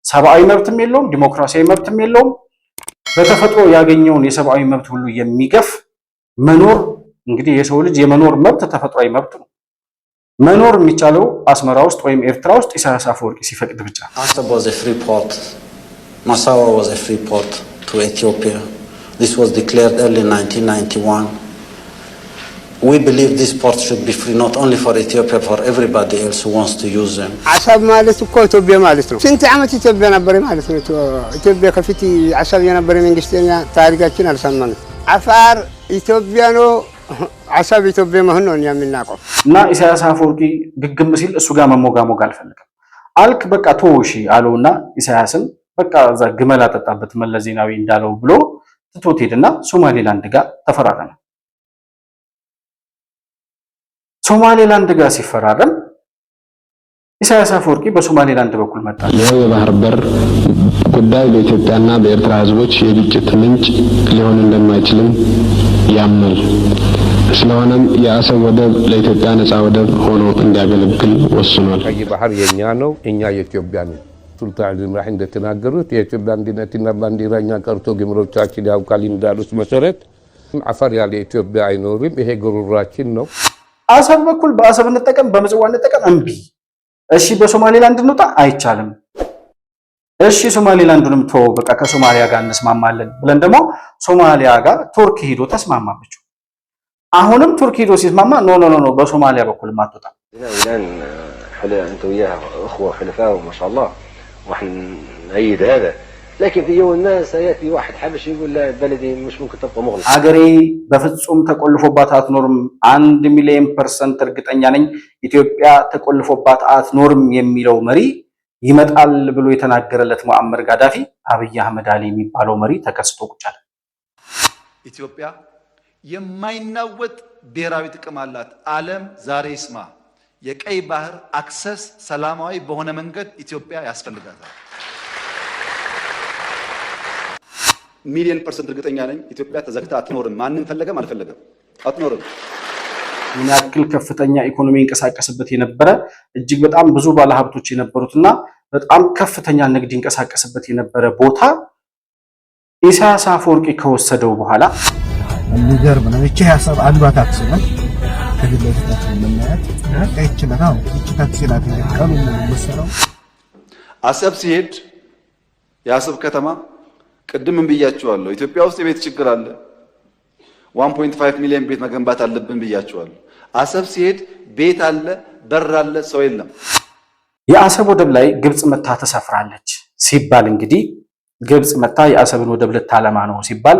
ሰብአዊ መብትም የለውም፣ ዲሞክራሲያዊ መብትም የለውም። በተፈጥሮ ያገኘውን የሰብአዊ መብት ሁሉ የሚገፍ መኖር እንግዲህ የሰው ልጅ የመኖር መብት ተፈጥሯዊ መብት ነው። መኖር የሚቻለው አስመራ ውስጥ ወይም ኤርትራ ውስጥ ኢሳያስ አፈወርቂ ሲፈቅድ ብቻ። Assab was a free port. Massawa was a free port to Ethiopia. This was declared early 1991. We believe this port should be free not only for Ethiopia, for everybody else who wants to use them. Assab ማለት እኮ ኢትዮጵያ ማለት ነው። ስንት ዓመት ኢትዮጵያ ነበር ማለት ነው። ኢትዮጵያ ከፊት አሰብ የነበረ መንግስተኛ ታሪካችን አልሰማንም። አፋር ኢትዮጵያ ነው፣ አሰብ ኢትዮጵያ መሆን ነው የሚናቀው። እና ኢሳያስ አፈወርቂ ግግም ሲል እሱ ጋር መሞጋሞግ አልፈልግም አልክ። በቃ ተወሺ አለውና ኢሳያስን በቃ እዛ ግመል አጠጣበት መለስ ዜናዊ እንዳለው ብሎ ትቶት ሄድና ሶማሌላንድ ጋር ተፈራረመ። ሶማሌላንድ ጋር ሲፈራረም ኢሳያስ አፈወርቂ በሶማሌላንድ በኩል መጣ። የባህር በር ጉዳይ በኢትዮጵያና በኤርትራ ህዝቦች የግጭት ምንጭ ሊሆን እንደማይችልም ያምናል። ስለሆነም የአሰብ ወደብ ለኢትዮጵያ ነፃ ወደብ ሆኖ እንዲያገለግል ወስኗል። ቀይ ባህር የኛ ነው፣ እኛ የኢትዮጵያ ነው። ሱልጣን ኢብራሂም እንደተናገሩት የኢትዮጵያ አንድነትና ባንዲራኛ ቀርቶ ግምሮቻችን ያውቃል እንዳሉት መሰረት አፋር ያለ ኢትዮጵያ አይኖርም። ይሄ ጉሮሯችን ነው። አሰብ በኩል በአሰብ እንጠቀም በምጽዋ እንጠቀም እምቢ። እሺ በሶማሌላንድ እንውጣ አይቻልም። እሺ ሶማሌላንዱንም ተው በቃ ከሶማሊያ ጋር እንስማማለን ብለን ደግሞ ሶማሊያ ጋር ቱርክ ሄዶ ተስማማች። አሁንም ቱርክ ሄዶ ሲስማማ ኖ በሶማሊያ በኩል ማጥጣ الآن أنت وياها أخوة وحلفاء وما شاء الله ونحن نأيد هذا لكن في يوم ما سيأتي واحد حبشي يقول لا بلدي مش ممكن تبقى مغلق. አገሬ በፍጹም ተቆልፎባት አትኖርም 1,000,000% እርግጠኛ ነኝ ኢትዮጵያ ተቆልፎባት አትኖርም የሚለው መሪ ይመጣል ብሎ የተናገረለት ሙአመር ጋዳፊ አብይ አህመድ አሊ የሚባለው መሪ ተከስቶ ቁጫል። ኢትዮጵያ የማይናወጥ ብሔራዊ ጥቅም አላት። ዓለም ዛሬ ይስማ። የቀይ ባህር አክሰስ ሰላማዊ በሆነ መንገድ ኢትዮጵያ ያስፈልጋታል። 1,000,000% እርግጠኛ ነኝ ኢትዮጵያ ተዘግታ አትኖርም። ማንም ፈለገም አልፈለገም አትኖርም። ምን ያክል ከፍተኛ ኢኮኖሚ እንቀሳቀስበት የነበረ እጅግ በጣም ብዙ ባለሀብቶች የነበሩትና በጣም ከፍተኛ ንግድ እንቀሳቀስበት የነበረ ቦታ ኢሳያስ አፈወርቂ ከወሰደው በኋላ የሚገርም ነው። እቺ ሐሳብ አንዷ ታክሲ ነው። ከግለሰቦች ለማያት አይችላል። እቺ ታክሲ ናት ቀኑ መስራው። አሰብ ሲሄድ የአሰብ ከተማ ቅድምም ብያችኋለሁ፣ ኢትዮጵያ ውስጥ የቤት ችግር አለ። 1.5 ሚሊዮን ቤት መገንባት አለብን ብያችኋለሁ። አሰብ ሲሄድ ቤት አለ፣ በር አለ፣ ሰው የለም። የአሰብ ወደብ ላይ ግብጽ መታ ተሰፍራለች ሲባል እንግዲህ ግብጽ መታ የአሰብን ወደብ ልታለማ ነው ሲባል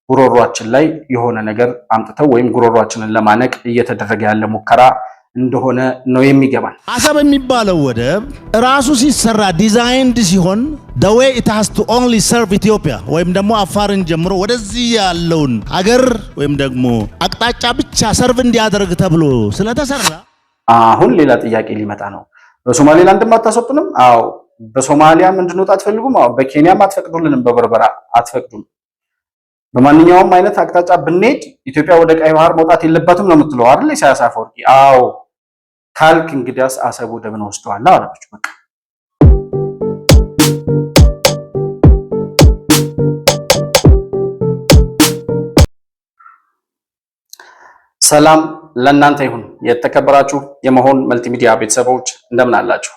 ጉሮሯችን ላይ የሆነ ነገር አምጥተው ወይም ጉሮሯችንን ለማነቅ እየተደረገ ያለ ሙከራ እንደሆነ ነው የሚገባን። አሰብ የሚባለው ወደብ ራሱ ሲሰራ ዲዛይንድ ሲሆን the way it has to only serve Ethiopia ወይም ደግሞ አፋርን ጀምሮ ወደዚህ ያለውን አገር ወይም ደግሞ አቅጣጫ ብቻ ሰርቭ እንዲያደርግ ተብሎ ስለተሰራ አሁን ሌላ ጥያቄ ሊመጣ ነው። በሶማሌላንድም አታስወጡንም? አዎ። በሶማሊያም እንድንወጣ አትፈልጉም? አዎ። በኬንያም አትፈቅዱልንም? በበርበራ አትፈቅዱም? በማንኛውም አይነት አቅጣጫ ብንሄድ ኢትዮጵያ ወደ ቀይ ባህር መውጣት የለባትም ነው የምትለው አይደል ኢሳያስ አፈወርቂ? አዎ ካልክ እንግዲያስ አሰብ ወደብን ወስደዋል አላችሁ። በቃ ሰላም ለእናንተ ይሁን። የተከበራችሁ የመሆን መልቲሚዲያ ቤተሰቦች እንደምን አላችሁ?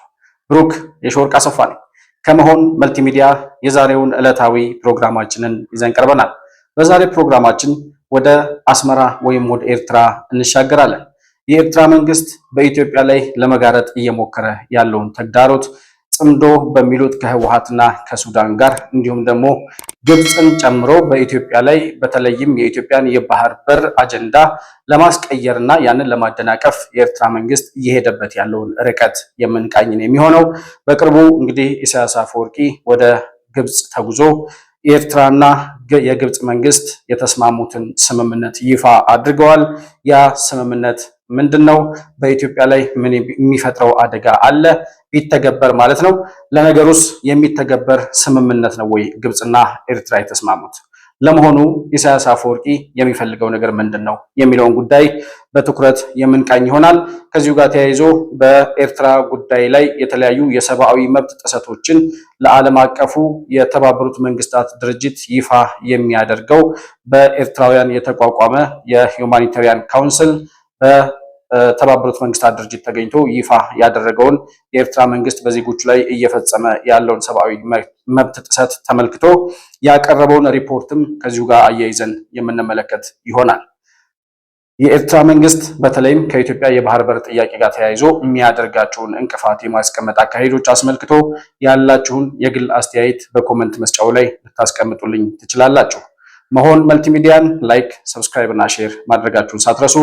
ብሩክ የሾርቅ አሰፋ ነኝ ከመሆን መልቲሚዲያ። የዛሬውን ዕለታዊ ፕሮግራማችንን ይዘን ቀርበናል። በዛሬ ፕሮግራማችን ወደ አስመራ ወይም ወደ ኤርትራ እንሻገራለን። የኤርትራ መንግስት በኢትዮጵያ ላይ ለመጋረጥ እየሞከረ ያለውን ተግዳሮት ጽምዶ በሚሉት ከህወሓትና ከሱዳን ጋር እንዲሁም ደግሞ ግብፅን ጨምሮ በኢትዮጵያ ላይ በተለይም የኢትዮጵያን የባህር በር አጀንዳ ለማስቀየርና ያንን ለማደናቀፍ የኤርትራ መንግስት እየሄደበት ያለውን ርቀት የምንቃኝ ነው የሚሆነው። በቅርቡ እንግዲህ ኢሳያስ አፈወርቂ ወደ ግብፅ ተጉዞ የኤርትራና የግብፅ መንግስት የተስማሙትን ስምምነት ይፋ አድርገዋል። ያ ስምምነት ምንድነው? በኢትዮጵያ ላይ ምን የሚፈጥረው አደጋ አለ? ቢተገበር ማለት ነው። ለነገሩስ የሚተገበር ስምምነት ነው ወይ ግብፅና ኤርትራ የተስማሙት? ለመሆኑ ኢሳያስ አፈወርቂ የሚፈልገው ነገር ምንድነው የሚለውን ጉዳይ በትኩረት የምንቃኝ ይሆናል። ከዚሁ ጋር ተያይዞ በኤርትራ ጉዳይ ላይ የተለያዩ የሰብአዊ መብት ጥሰቶችን ለዓለም አቀፉ የተባበሩት መንግስታት ድርጅት ይፋ የሚያደርገው በኤርትራውያን የተቋቋመ የሁማኒታሪያን ካውንስል በተባበሩት መንግስታት ድርጅት ተገኝቶ ይፋ ያደረገውን የኤርትራ መንግስት በዜጎቹ ላይ እየፈጸመ ያለውን ሰብአዊ መብት ጥሰት ተመልክቶ ያቀረበውን ሪፖርትም ከዚሁ ጋር አያይዘን የምንመለከት ይሆናል። የኤርትራ መንግስት በተለይም ከኢትዮጵያ የባህር በር ጥያቄ ጋር ተያይዞ የሚያደርጋቸውን እንቅፋት የማስቀመጥ አካሄዶች አስመልክቶ ያላችሁን የግል አስተያየት በኮመንት መስጫው ላይ ልታስቀምጡልኝ ትችላላችሁ። መሆን መልቲሚዲያን ላይክ፣ ሰብስክራይብ እና ሼር ማድረጋችሁን ሳትረሱ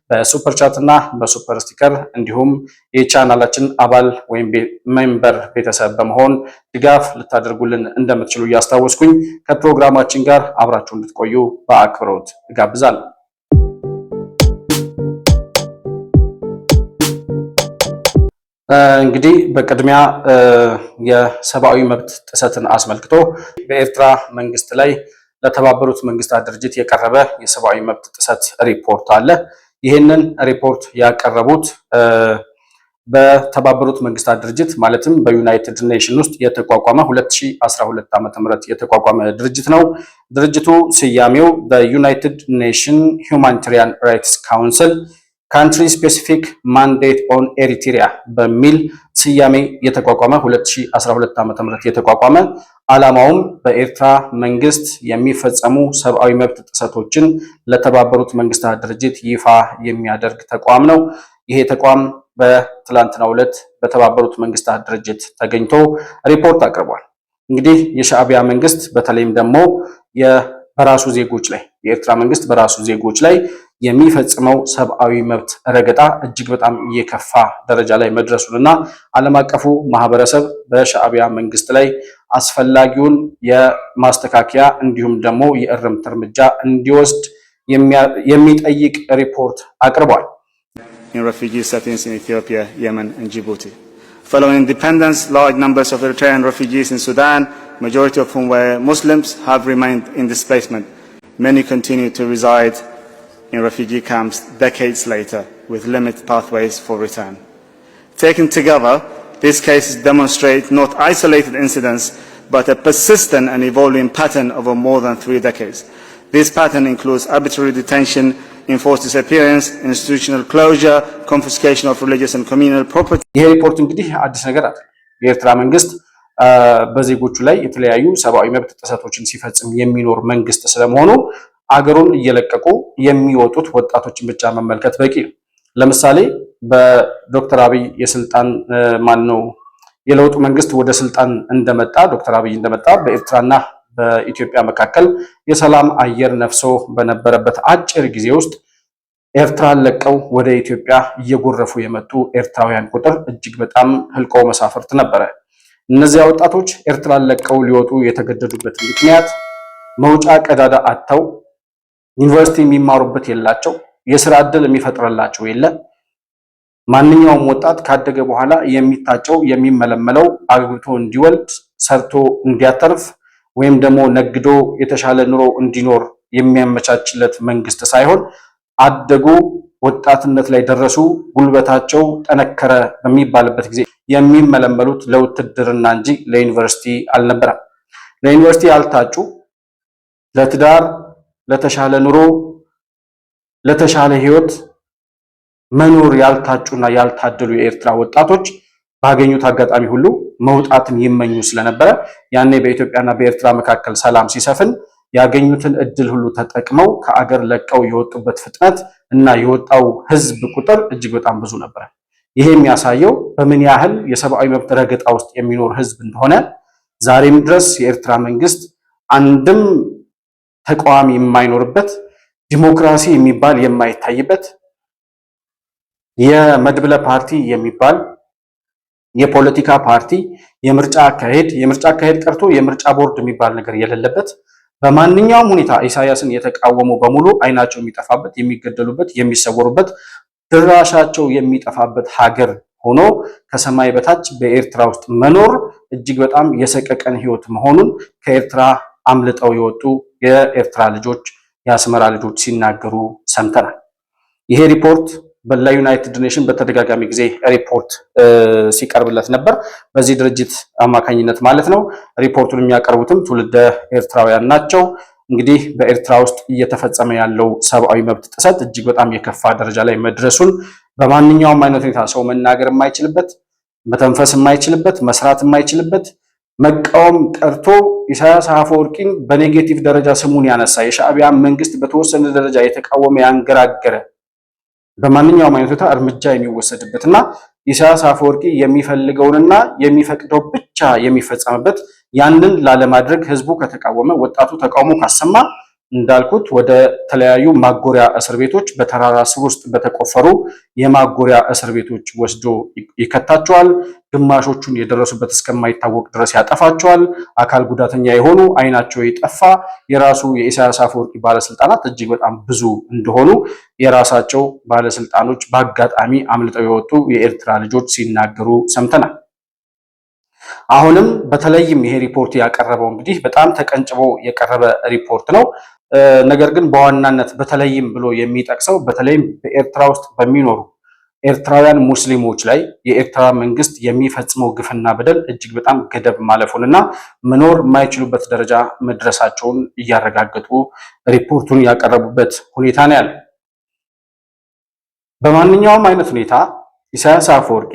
በሱፐር ቻት እና በሱፐር ስቲከር እንዲሁም የቻናላችን አባል ወይም ሜምበር ቤተሰብ በመሆን ድጋፍ ልታደርጉልን እንደምትችሉ እያስታወስኩኝ ከፕሮግራማችን ጋር አብራችሁ እንድትቆዩ በአክብሮት እጋብዛለሁ። እንግዲህ በቅድሚያ የሰብአዊ መብት ጥሰትን አስመልክቶ በኤርትራ መንግስት ላይ ለተባበሩት መንግስታት ድርጅት የቀረበ የሰብአዊ መብት ጥሰት ሪፖርት አለ። ይህንን ሪፖርት ያቀረቡት በተባበሩት መንግስታት ድርጅት ማለትም በዩናይትድ ኔሽን ውስጥ የተቋቋመ 2012 ዓ.ም የተቋቋመ ድርጅት ነው። ድርጅቱ ስያሜው በዩናይትድ ኔሽን ሁማኒታሪያን ራይትስ ካውንስል ካንትሪ ስፔሲፊክ ማንዴት ኦን ኤሪትሪያ በሚል ስያሜ የተቋቋመ 2012 ዓ.ም የተቋቋመ ዓላማውም በኤርትራ መንግስት የሚፈጸሙ ሰብአዊ መብት ጥሰቶችን ለተባበሩት መንግስታት ድርጅት ይፋ የሚያደርግ ተቋም ነው። ይሄ ተቋም በትላንትናው ዕለት በተባበሩት መንግስታት ድርጅት ተገኝቶ ሪፖርት አቅርቧል። እንግዲህ የሻዕቢያ መንግስት በተለይም ደግሞ በራሱ ዜጎች ላይ የኤርትራ መንግስት በራሱ ዜጎች ላይ የሚፈጽመው ሰብአዊ መብት ረገጣ እጅግ በጣም እየከፋ ደረጃ ላይ መድረሱንና ዓለም አቀፉ ማህበረሰብ በሻዕቢያ መንግስት ላይ አስፈላጊውን የማስተካከያ እንዲሁም ደግሞ የእርምት እርምጃ እንዲወስድ የሚጠይቅ ሪፖርት አቅርቧል። In refugee settings in Ethiopia, Yemen and Djibouti. Following independence, large numbers of Eritrean refugees in Sudan, majority of whom were Muslims, have remained in displacement. Many continue to reside in refugee camps decades later with limited pathways for return. Taken together, these cases demonstrate not isolated incidents but a persistent and evolving pattern over more than 3 decades. This pattern includes arbitrary detention, enforced disappearance, institutional closure, confiscation of religious and communal property. ይሄ ሪፖርት እንግዲህ አዲስ ነገር አይደለም። የኤርትራ መንግስት በዜጎቹ ላይ የተለያዩ ሰብአዊ መብት ጥሰቶችን ሲፈጽም የሚኖር መንግስት ስለመሆኑ አገሩን እየለቀቁ የሚወጡት ወጣቶችን ብቻ መመልከት በቂ ነው። ለምሳሌ በዶክተር አብይ የስልጣን የለውጥ መንግስት ወደ ስልጣን እንደመጣ ዶክተር አብይ እንደመጣ በኤርትራና በኢትዮጵያ መካከል የሰላም አየር ነፍሶ በነበረበት አጭር ጊዜ ውስጥ ኤርትራን ለቀው ወደ ኢትዮጵያ እየጎረፉ የመጡ ኤርትራውያን ቁጥር እጅግ በጣም ህልቆ መሳፍርት ነበረ። እነዚያ ወጣቶች ኤርትራን ለቀው ሊወጡ የተገደዱበት ምክንያት መውጫ ቀዳዳ አጥተው ዩኒቨርሲቲ የሚማሩበት የላቸው፣ የስራ ዕድል የሚፈጥርላቸው የለ። ማንኛውም ወጣት ካደገ በኋላ የሚታጨው የሚመለመለው አግብቶ እንዲወልድ ሰርቶ እንዲያተርፍ ወይም ደግሞ ነግዶ የተሻለ ኑሮ እንዲኖር የሚያመቻችለት መንግስት ሳይሆን አደጉ፣ ወጣትነት ላይ ደረሱ፣ ጉልበታቸው ጠነከረ በሚባልበት ጊዜ የሚመለመሉት ለውትድርና እንጂ ለዩኒቨርሲቲ አልነበረም። ለዩኒቨርሲቲ ያልታጩ ለትዳር፣ ለተሻለ ኑሮ፣ ለተሻለ ህይወት መኖር ያልታጩና ያልታደሉ የኤርትራ ወጣቶች ባገኙት አጋጣሚ ሁሉ መውጣትን ይመኙ ስለነበረ ያኔ በኢትዮጵያና በኤርትራ መካከል ሰላም ሲሰፍን ያገኙትን እድል ሁሉ ተጠቅመው ከአገር ለቀው የወጡበት ፍጥነት እና የወጣው ህዝብ ቁጥር እጅግ በጣም ብዙ ነበር። ይሄ የሚያሳየው በምን ያህል የሰብአዊ መብት ረገጣ ውስጥ የሚኖር ህዝብ እንደሆነ ዛሬም ድረስ የኤርትራ መንግስት አንድም ተቃዋሚ የማይኖርበት፣ ዲሞክራሲ የሚባል የማይታይበት፣ የመድብለ ፓርቲ የሚባል የፖለቲካ ፓርቲ የምርጫ አካሄድ ቀርቶ የምርጫ ቦርድ የሚባል ነገር የሌለበት፣ በማንኛውም ሁኔታ ኢሳያስን የተቃወሙ በሙሉ አይናቸው የሚጠፋበት፣ የሚገደሉበት፣ የሚሰወሩበት፣ ድራሻቸው የሚጠፋበት ሀገር ሆኖ ከሰማይ በታች በኤርትራ ውስጥ መኖር እጅግ በጣም የሰቀቀን ህይወት መሆኑን ከኤርትራ አምልጠው የወጡ የኤርትራ ልጆች የአስመራ ልጆች ሲናገሩ ሰምተናል። ይሄ ሪፖርት በዩናይትድ ኔሽን በተደጋጋሚ ጊዜ ሪፖርት ሲቀርብለት ነበር፣ በዚህ ድርጅት አማካኝነት ማለት ነው። ሪፖርቱን የሚያቀርቡትም ትውልደ ኤርትራውያን ናቸው። እንግዲህ በኤርትራ ውስጥ እየተፈጸመ ያለው ሰብአዊ መብት ጥሰት እጅግ በጣም የከፋ ደረጃ ላይ መድረሱን በማንኛውም አይነት ሁኔታ ሰው መናገር የማይችልበት፣ መተንፈስ የማይችልበት፣ መስራት የማይችልበት፣ መቃወም ቀርቶ ኢሳያስ አፈወርቂን በኔጌቲቭ ደረጃ ስሙን ያነሳ የሻዕቢያ መንግስት በተወሰነ ደረጃ የተቃወመ ያንገራገረ በማንኛውም አይነት ሁኔታ እርምጃ የሚወሰድበትና ኢሳያስ አፈወርቂ የሚፈልገውንና የሚፈቅደው ብቻ የሚፈጸምበት ያንን ላለማድረግ ህዝቡ ከተቃወመ ወጣቱ ተቃውሞ ካሰማ እንዳልኩት ወደ ተለያዩ ማጎሪያ እስር ቤቶች በተራራ ስር ውስጥ በተቆፈሩ የማጎሪያ እስር ቤቶች ወስዶ ይከታቸዋል። ግማሾቹን የደረሱበት እስከማይታወቅ ድረስ ያጠፋቸዋል። አካል ጉዳተኛ የሆኑ አይናቸው የጠፋ የራሱ የኢሳያስ አፈወርቂ ባለስልጣናት እጅግ በጣም ብዙ እንደሆኑ የራሳቸው ባለስልጣኖች በአጋጣሚ አምልጠው የወጡ የኤርትራ ልጆች ሲናገሩ ሰምተናል። አሁንም በተለይም ይሄ ሪፖርት ያቀረበው እንግዲህ በጣም ተቀንጭቦ የቀረበ ሪፖርት ነው። ነገር ግን በዋናነት በተለይም ብሎ የሚጠቅሰው በተለይም በኤርትራ ውስጥ በሚኖሩ ኤርትራውያን ሙስሊሞች ላይ የኤርትራ መንግስት የሚፈጽመው ግፍና በደል እጅግ በጣም ገደብ ማለፉንና መኖር የማይችሉበት ደረጃ መድረሳቸውን እያረጋገጡ ሪፖርቱን ያቀረቡበት ሁኔታ ነው ያለው። በማንኛውም አይነት ሁኔታ ኢሳያስ አፈወርቂ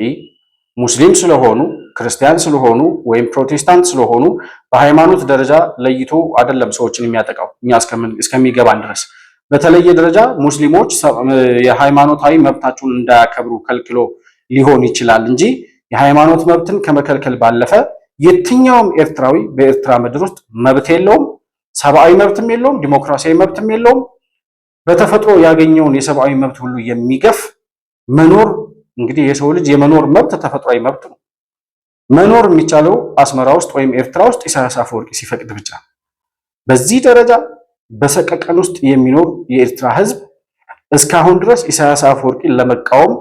ሙስሊም ስለሆኑ ክርስቲያን ስለሆኑ ወይም ፕሮቴስታንት ስለሆኑ በሃይማኖት ደረጃ ለይቶ አይደለም ሰዎችን የሚያጠቃው እኛ እስከሚገባን ድረስ በተለየ ደረጃ ሙስሊሞች የሃይማኖታዊ መብታቸውን እንዳያከብሩ ከልክሎ ሊሆን ይችላል እንጂ የሃይማኖት መብትን ከመከልከል ባለፈ የትኛውም ኤርትራዊ በኤርትራ ምድር ውስጥ መብት የለውም፣ ሰብአዊ መብትም የለውም፣ ዲሞክራሲያዊ መብትም የለውም። በተፈጥሮ ያገኘውን የሰብአዊ መብት ሁሉ የሚገፍ መኖር እንግዲህ የሰው ልጅ የመኖር መብት ተፈጥሯዊ መብት ነው። መኖር የሚቻለው አስመራ ውስጥ ወይም ኤርትራ ውስጥ ኢሳያስ አፈወርቂ ሲፈቅድ ብቻ። በዚህ ደረጃ በሰቀቀን ውስጥ የሚኖር የኤርትራ ህዝብ እስካሁን ድረስ ኢሳያስ አፈወርቂን ለመቃወም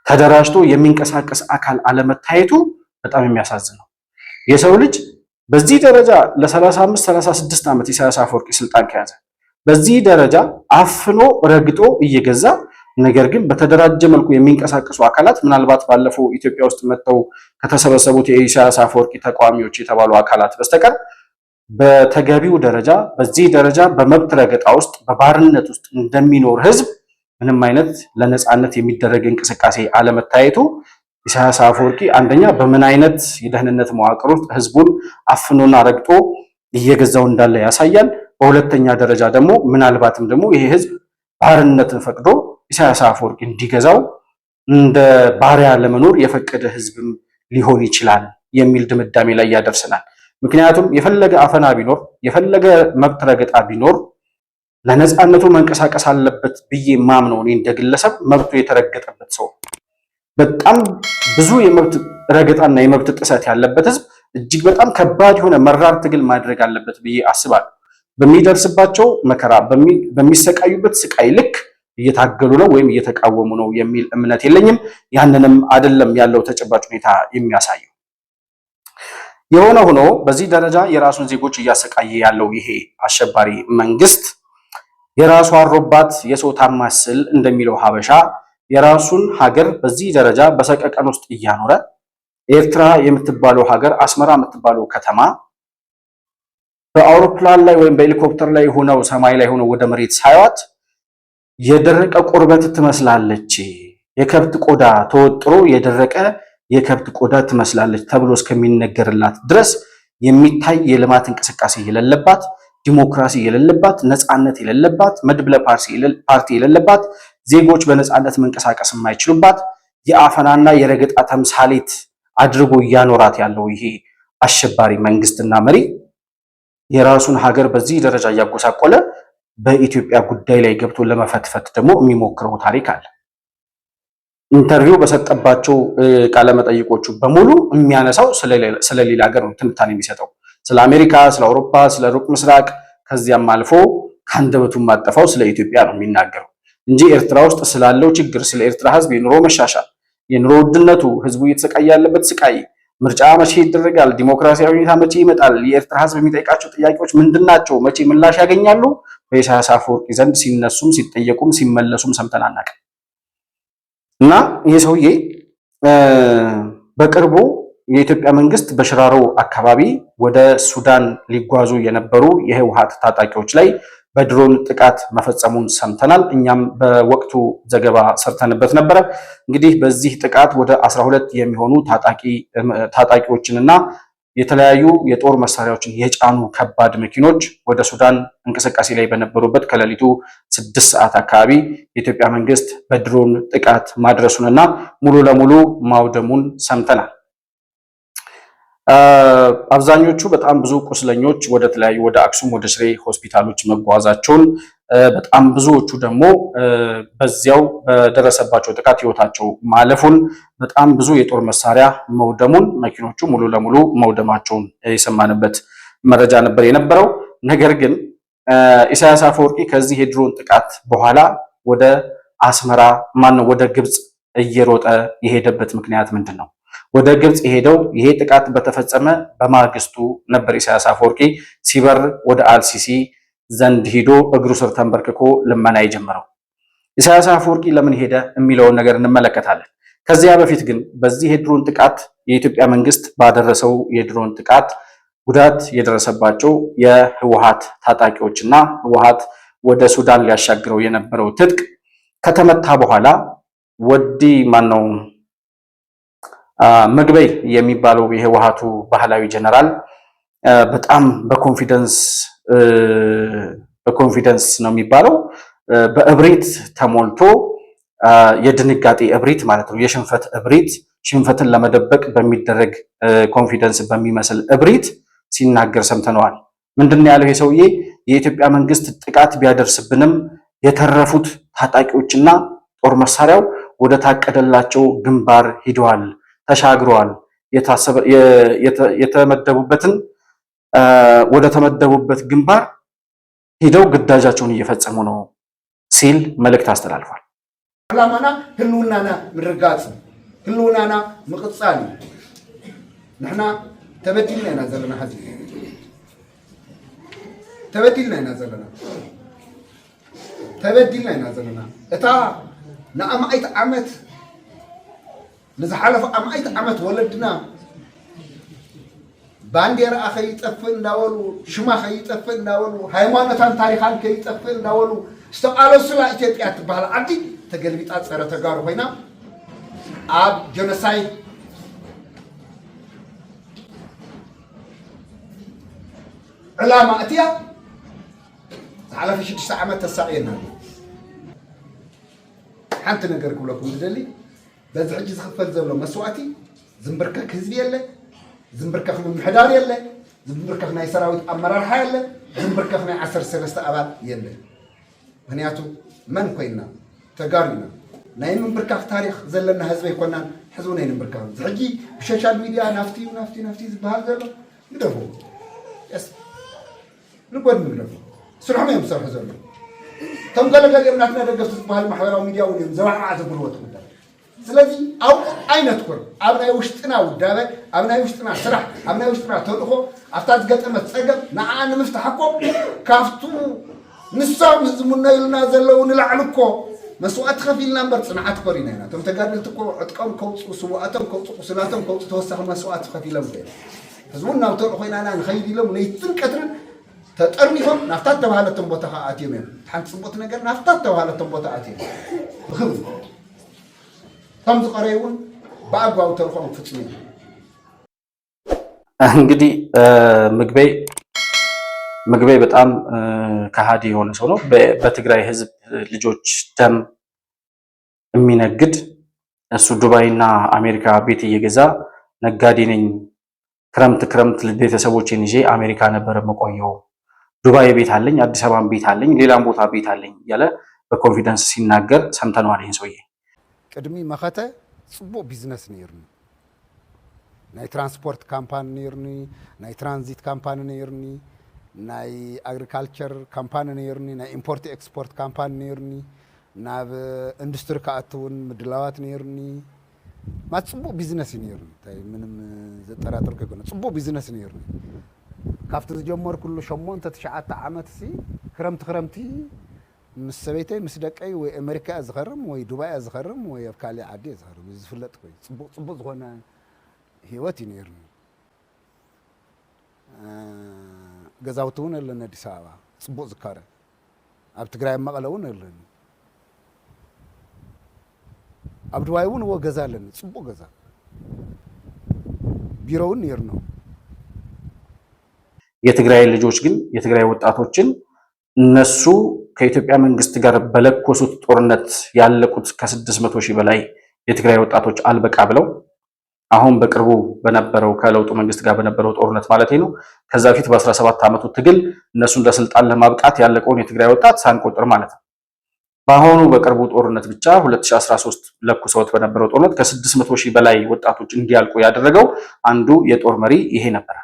ተደራጅቶ የሚንቀሳቀስ አካል አለመታየቱ በጣም የሚያሳዝን ነው። የሰው ልጅ በዚህ ደረጃ ለ35 36 ዓመት ኢሳያስ አፈወርቂ ስልጣን ከያዘ በዚህ ደረጃ አፍኖ ረግጦ እየገዛ ነገር ግን በተደራጀ መልኩ የሚንቀሳቀሱ አካላት ምናልባት ባለፈው ኢትዮጵያ ውስጥ መጥተው ከተሰበሰቡት የኢሳያስ አፈወርቂ ተቃዋሚዎች የተባሉ አካላት በስተቀር በተገቢው ደረጃ በዚህ ደረጃ በመብት ረገጣ ውስጥ በባርነት ውስጥ እንደሚኖር ህዝብ ምንም አይነት ለነጻነት የሚደረግ እንቅስቃሴ አለመታየቱ ኢሳያስ አፈወርቂ አንደኛ በምን አይነት የደህንነት መዋቅር ውስጥ ህዝቡን አፍኖና ረግጦ እየገዛው እንዳለ ያሳያል። በሁለተኛ ደረጃ ደግሞ ምናልባትም ደግሞ ይሄ ህዝብ ባርነትን ፈቅዶ ኢሳያስ አፈወርቂ እንዲገዛው እንደ ባሪያ ለመኖር የፈቀደ ህዝብም ሊሆን ይችላል የሚል ድምዳሜ ላይ ያደርሰናል። ምክንያቱም የፈለገ አፈና ቢኖር የፈለገ መብት ረገጣ ቢኖር ለነጻነቱ መንቀሳቀስ አለበት ብዬ ማምነው እኔ እንደግለሰብ መብቱ የተረገጠበት ሰው በጣም ብዙ የመብት ረገጣና የመብት ጥሰት ያለበት ህዝብ እጅግ በጣም ከባድ የሆነ መራር ትግል ማድረግ አለበት ብዬ አስባለሁ። በሚደርስባቸው መከራ በሚሰቃዩበት ስቃይ ልክ እየታገሉ ነው ወይም እየተቃወሙ ነው የሚል እምነት የለኝም። ያንንም አይደለም ያለው ተጨባጭ ሁኔታ የሚያሳየው። የሆነ ሆኖ በዚህ ደረጃ የራሱን ዜጎች እያሰቃየ ያለው ይሄ አሸባሪ መንግስት የራሱ አሮባት የሰው ታማስል እንደሚለው ሀበሻ የራሱን ሀገር በዚህ ደረጃ በሰቀቀን ውስጥ እያኖረ ኤርትራ የምትባለው ሀገር አስመራ የምትባለው ከተማ በአውሮፕላን ላይ ወይም በሄሊኮፕተር ላይ ሆነው ሰማይ ላይ ሆነው ወደ መሬት ሳይዋት የደረቀ ቁርበት ትመስላለች፣ የከብት ቆዳ ተወጥሮ የደረቀ የከብት ቆዳ ትመስላለች ተብሎ እስከሚነገርላት ድረስ የሚታይ የልማት እንቅስቃሴ የሌለባት፣ ዲሞክራሲ የሌለባት፣ ነፃነት የሌለባት፣ መድብለ ፓርቲ የሌለባት፣ ዜጎች በነፃነት መንቀሳቀስ የማይችሉባት የአፈናና የረገጣ ተምሳሌት አድርጎ እያኖራት ያለው ይሄ አሸባሪ መንግስትና መሪ የራሱን ሀገር በዚህ ደረጃ እያጎሳቆለ በኢትዮጵያ ጉዳይ ላይ ገብቶ ለመፈትፈት ደግሞ የሚሞክረው ታሪክ አለ። ኢንተርቪው በሰጠባቸው ቃለመጠይቆቹ በሙሉ የሚያነሳው ስለሌላ ሀገር ነው ትንታኔ የሚሰጠው፣ ስለ አሜሪካ፣ ስለ አውሮፓ፣ ስለ ሩቅ ምስራቅ፣ ከዚያም አልፎ ከአንደበቱ ማጠፋው ስለ ኢትዮጵያ ነው የሚናገረው እንጂ ኤርትራ ውስጥ ስላለው ችግር፣ ስለ ኤርትራ ህዝብ የኑሮ መሻሻል፣ የኑሮ ውድነቱ፣ ህዝቡ እየተሰቃየ ያለበት ስቃይ፣ ምርጫ መቼ ይደረጋል? ዲሞክራሲያዊ ሁኔታ መቼ ይመጣል? የኤርትራ ህዝብ የሚጠይቃቸው ጥያቄዎች ምንድናቸው? መቼ ምላሽ ያገኛሉ? በኢሳያስ አፈወርቂ ዘንድ ሲነሱም ሲጠየቁም ሲመለሱም ሰምተን አናውቅም። እና ይህ ሰውዬ በቅርቡ የኢትዮጵያ መንግስት በሽራሮ አካባቢ ወደ ሱዳን ሊጓዙ የነበሩ የህወሓት ታጣቂዎች ላይ በድሮን ጥቃት መፈጸሙን ሰምተናል። እኛም በወቅቱ ዘገባ ሰርተንበት ነበረ። እንግዲህ በዚህ ጥቃት ወደ 12 የሚሆኑ ታጣቂዎችንና የተለያዩ የጦር መሳሪያዎችን የጫኑ ከባድ መኪኖች ወደ ሱዳን እንቅስቃሴ ላይ በነበሩበት ከሌሊቱ 6 ሰዓት አካባቢ የኢትዮጵያ መንግስት በድሮን ጥቃት ማድረሱንና ሙሉ ለሙሉ ማውደሙን ሰምተናል። አብዛኞቹ በጣም ብዙ ቁስለኞች ወደ ተለያዩ ወደ አክሱም ወደ ሽሬ ሆስፒታሎች መጓዛቸውን በጣም ብዙዎቹ ደግሞ በዚያው በደረሰባቸው ጥቃት ህይወታቸው ማለፉን በጣም ብዙ የጦር መሳሪያ መውደሙን መኪኖቹ ሙሉ ለሙሉ መውደማቸውን የሰማንበት መረጃ ነበር የነበረው። ነገር ግን ኢሳያስ አፈወርቂ ከዚህ የድሮን ጥቃት በኋላ ወደ አስመራ ወደ ግብጽ እየሮጠ የሄደበት ምክንያት ምንድን ነው? ወደ ግብጽ የሄደው ይሄ ጥቃት በተፈጸመ በማግስቱ ነበር። ኢሳያስ አፈወርቂ ሲበር ወደ አልሲሲ ዘንድ ሂዶ እግሩ ስር ተንበርክኮ ልመና የጀመረው። ኢሳያስ አፈወርቂ ለምን ሄደ የሚለውን ነገር እንመለከታለን። ከዚያ በፊት ግን በዚህ የድሮን ጥቃት የኢትዮጵያ መንግስት ባደረሰው የድሮን ጥቃት ጉዳት የደረሰባቸው የህወሓት ታጣቂዎችና ህወሓት ወደ ሱዳን ሊያሻግረው የነበረው ትጥቅ ከተመታ በኋላ ምግበይ የሚባለው የህወሓቱ ባህላዊ ጀነራል በጣም በኮንፊደንስ ነው የሚባለው በእብሪት ተሞልቶ የድንጋጤ እብሪት ማለት ነው፣ የሽንፈት እብሪት፣ ሽንፈትን ለመደበቅ በሚደረግ ኮንፊደንስ በሚመስል እብሪት ሲናገር ሰምተነዋል። ምንድነው ያለው? ይሄ ሰውዬ የኢትዮጵያ መንግስት ጥቃት ቢያደርስብንም የተረፉት ታጣቂዎችና ጦር መሳሪያው ወደ ታቀደላቸው ግንባር ሂደዋል፣ ተሻግረዋል፣ የተመደቡበትን ወደ ተመደቡበት ግንባር ሂደው ግዳጃቸውን እየፈጸሙ ነው ሲል መልእክት አስተላልፏል። ዓላማና ህልውናና ምርጋጽ ህልውናና ምቅጻል ንሕና ተበዲልና ኢና ዘለና ሕዚ ተበዲልና ኢና ዘለና እታ ንኣማይት ዓመት ንዝሓለፈ ኣማይት ዓመት ወለድና ባንዴራ ከይጠፍእ እንዳበሉ ሽማ ከይጠፍእ እንዳበሉ ሃይማኖታን ታሪኻን ከይጠፍእ እንዳበሉ ዝተቃለሱላ ኢትዮጵያ ትበሃል ዓዲ ተገልቢጣ ፀረ ተጋሩ ኮይና ኣብ ጀኖሳይድ ዕላማ እትያ ዝሓለፈ 6 ዓመት ተሳቅየና ሓንቲ ነገር ክብለኩም ዝደሊ በዚ ሕጂ ዝኽፈል ዘሎ መስዋእቲ ዝንብርከክ ህዝቢ የለ፣ ዝንብርከክ ምምሕዳር የለ፣ ዝንብርከክ ናይ ሰራዊት ኣመራርሓ የለ፣ ዝንብርከክ ናይ 13 ኣባል የለ። ምክንያቱ መን ኮይና ተጋሩና ናይ ምንብርካክ ታሪክ ዘለና ህዝቢ ኣይኮናን። ሕዝቡ ናይ ምንብርካክ ሕጂ ብሶሻል ሚድያ ናፍቲ ዝበሃል ዘሎ ንደፉ ንጎድኒ ንደፉ ስርሖም እዮም ዝሰርሑ ዘሎ እቶም ገለገለ እምናትና ደገፍቲ ዝበሃል ማሕበራዊ ሚድያ እውን እዮም ዘባዕባዕ ዘጉልበቱ ጉዳይ። ስለዚ ኣብኡ ኣይነትኩር ኣብ ናይ ውሽጥና ውዳበ፣ ኣብ ናይ ውሽጥና ስራሕ፣ ኣብ ናይ ውሽጥና ተልእኮ ኣብታ ዝገጠመት ፀገም ንዓ ንምፍታሕ እኮ ካብቱ ንሶም ዝምነ ኢሉና ዘለው ንላዕሊ እኮ መስዋእቲ ከፊልና እምበር ፅንዓት ኮሪና ኢና። እቶም ተጋደልቲ እኮ ዕጥቆም ከውፅኡ፣ ስዋእቶም ከውፅኡ፣ ቁስላቶም ከውፅኡ ተወሳኺ መስዋእቲ ከፊሎም ኮይኖም ህዝቡን ናብ ተልእኮ ኢና ንኸይድ ኢሎም ለይትን ቀትርን ተጠርኒፎም ናፍታት ተባሃለቶም ቦታ ከዓ ኣትዮም እዮም። ሓንቲ ፅቡቕቲ ነገር ናፍታት ተባሃለቶም ቦታ ኣትዮም ብክብሪ ከም ዝቀረዩ እውን ብኣግባቡ ተልእኮም ክፍፅሙ እዮም። እንግዲህ ምግበይ በጣም ከሃዲ የሆነ ሰው ነው። በትግራይ ህዝብ ልጆች ደም የሚነግድ እሱ ዱባይና አሜሪካ ቤት እየገዛ ነጋዴ ነኝ፣ ክረምት ቤተሰቦቼን ይዤ አሜሪካ ነበር የምቆየው፣ ዱባይ ቤት አለኝ፣ አዲስ አበባ ቤት አለኝ፣ ሌላም ቦታ ቤት አለኝ እያለ በኮንፊደንስ ሲናገር ሰምተነዋል። ይህን ሰውዬ ቅድሚ መኸተ ጽቡቅ ቢዝነስ ነይሩኒ፣ ናይ ትራንስፖርት ካምፓኒ ነይሩኒ፣ ናይ ትራንዚት ካምፓኒ ነይሩኒ፣ ናይ አግሪካልቸር ካምፓኒ ነይሩኒ፣ ናይ ኢምፖርት ኤክስፖርት ካምፓኒ ነይሩኒ፣ ናብ ኢንዱስትሪ ከኣትውን ምድላዋት ነይሩኒ፣ ማጽቦ ቢዝነስ ነይሩ ታይ ምንም ዘጠራጥር ከሆነ ጽቦ ቢዝነስ ነይሩ ካፍት ጀመር ኩሉ 8 9 ዓመት ሲ ክረምቲ ምስ ሰበይተይ ምስ ደቀይ ወይ አሜሪካ ዝኸርም ወይ ዱባይ ዝኸርም ወይ አፍካሊ ዓዲ ዝኸርም ዝፍለጥ ኮይ ጽቦ ዝኾነ ህይወት ይነይሩ ገዛውቱን ለነ አዲስ አበባ ጽቦ ዝካረ ኣብ ትግራይ መቀለውን አለን ኣብ ዱባይውን ወገዛለን ጽቦ ገዛ ቢሮውን ይር ነው የትግራይ ልጆች ግን የትግራይ ወጣቶችን እነሱ ከኢትዮጵያ መንግስት ጋር በለኮሱት ጦርነት ያለቁት ከ600 ሺህ በላይ የትግራይ ወጣቶች አልበቃ ብለው አሁን በቅርቡ በነበረው ከለውጡ መንግስት ጋር በነበረው ጦርነት ማለት ነው ከዛ ፊት በ17 ዓመቱ ትግል እነሱን ለስልጣን ለማብቃት ያለቀውን የትግራይ ወጣት ሳንቆጥር ማለት ነው በአሁኑ በቅርቡ ጦርነት ብቻ 2013 ለኩሰውት በነበረው ጦርነት ከ600 ሺህ በላይ ወጣቶች እንዲያልቁ ያደረገው አንዱ የጦር መሪ ይሄ ነበር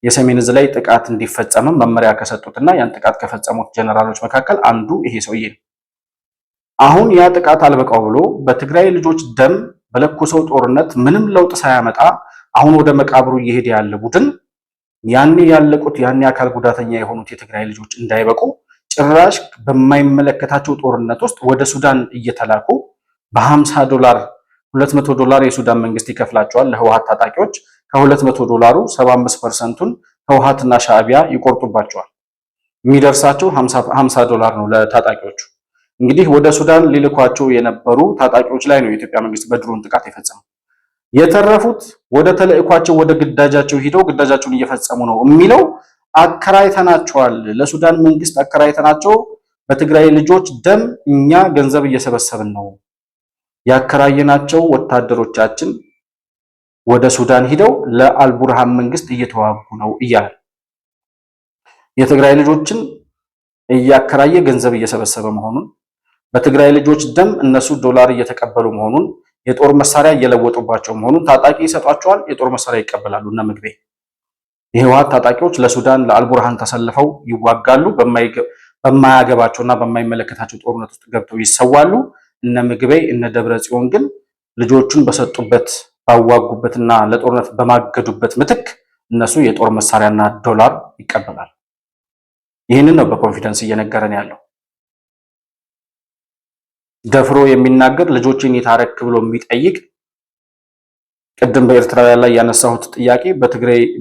የሰሜን ዕዝ ላይ ጥቃት እንዲፈጸም መመሪያ ከሰጡትና ያን ጥቃት ከፈጸሙት ጀነራሎች መካከል አንዱ ይሄ ሰውዬ ነው አሁን ያ ጥቃት አልበቃው ብሎ በትግራይ ልጆች ደም በለኮሰው ጦርነት ምንም ለውጥ ሳያመጣ አሁን ወደ መቃብሩ እየሄደ ያለ ቡድን ያኔ ያለቁት ያኔ አካል ጉዳተኛ የሆኑት የትግራይ ልጆች እንዳይበቁ ጭራሽ በማይመለከታቸው ጦርነት ውስጥ ወደ ሱዳን እየተላኩ በ$50 $200 የሱዳን መንግስት ይከፍላቸዋል ለህወሓት ታጣቂዎች ከ$200 75%ን ህወሓትና ሻዕቢያ ይቆርጡባቸዋል የሚደርሳቸው $50 ነው ለታጣቂዎቹ እንግዲህ ወደ ሱዳን ሊልኳቸው የነበሩ ታጣቂዎች ላይ ነው የኢትዮጵያ መንግስት በድሮን ጥቃት የፈጸመው የተረፉት ወደ ተለእኳቸው ወደ ግዳጃቸው ሄደው ግዳጃቸውን እየፈጸሙ ነው የሚለው አከራይተናቸዋል ለሱዳን መንግስት አከራይተናቸው በትግራይ ልጆች ደም እኛ ገንዘብ እየሰበሰብን ነው ያከራየናቸው ወታደሮቻችን ወደ ሱዳን ሄደው ለአልቡርሃን መንግስት እየተዋጉ ነው ይያል የትግራይ ልጆችን እያከራየ ገንዘብ እየሰበሰበ መሆኑን በትግራይ ልጆች ደም እነሱ ዶላር እየተቀበሉ መሆኑን የጦር መሳሪያ እየለወጡባቸው መሆኑን ታጣቂ ይሰጧቸዋል የጦር መሳሪያ ይቀበላሉ እና ምግቤ የህወሓት ታጣቂዎች ለሱዳን ለአልቡርሃን ተሰልፈው ይዋጋሉ በማያገባቸውና በማይመለከታቸው ጦርነት ውስጥ ገብተው ይሰዋሉ እነ ምግቤ እነ ደብረ ጽዮን ግን ልጆቹን በሰጡበት ባዋጉበትና ለጦርነት በማገዱበት ምትክ እነሱ የጦር መሳሪያና ዶላር ይቀበላል ይሄንን ነው በኮንፊደንስ እየነገረን ያለው ደፍሮ የሚናገር ልጆችን ይታረክ ብሎ የሚጠይቅ ቀደም በኤርትራውያን ላይ ያነሳሁት ጥያቄ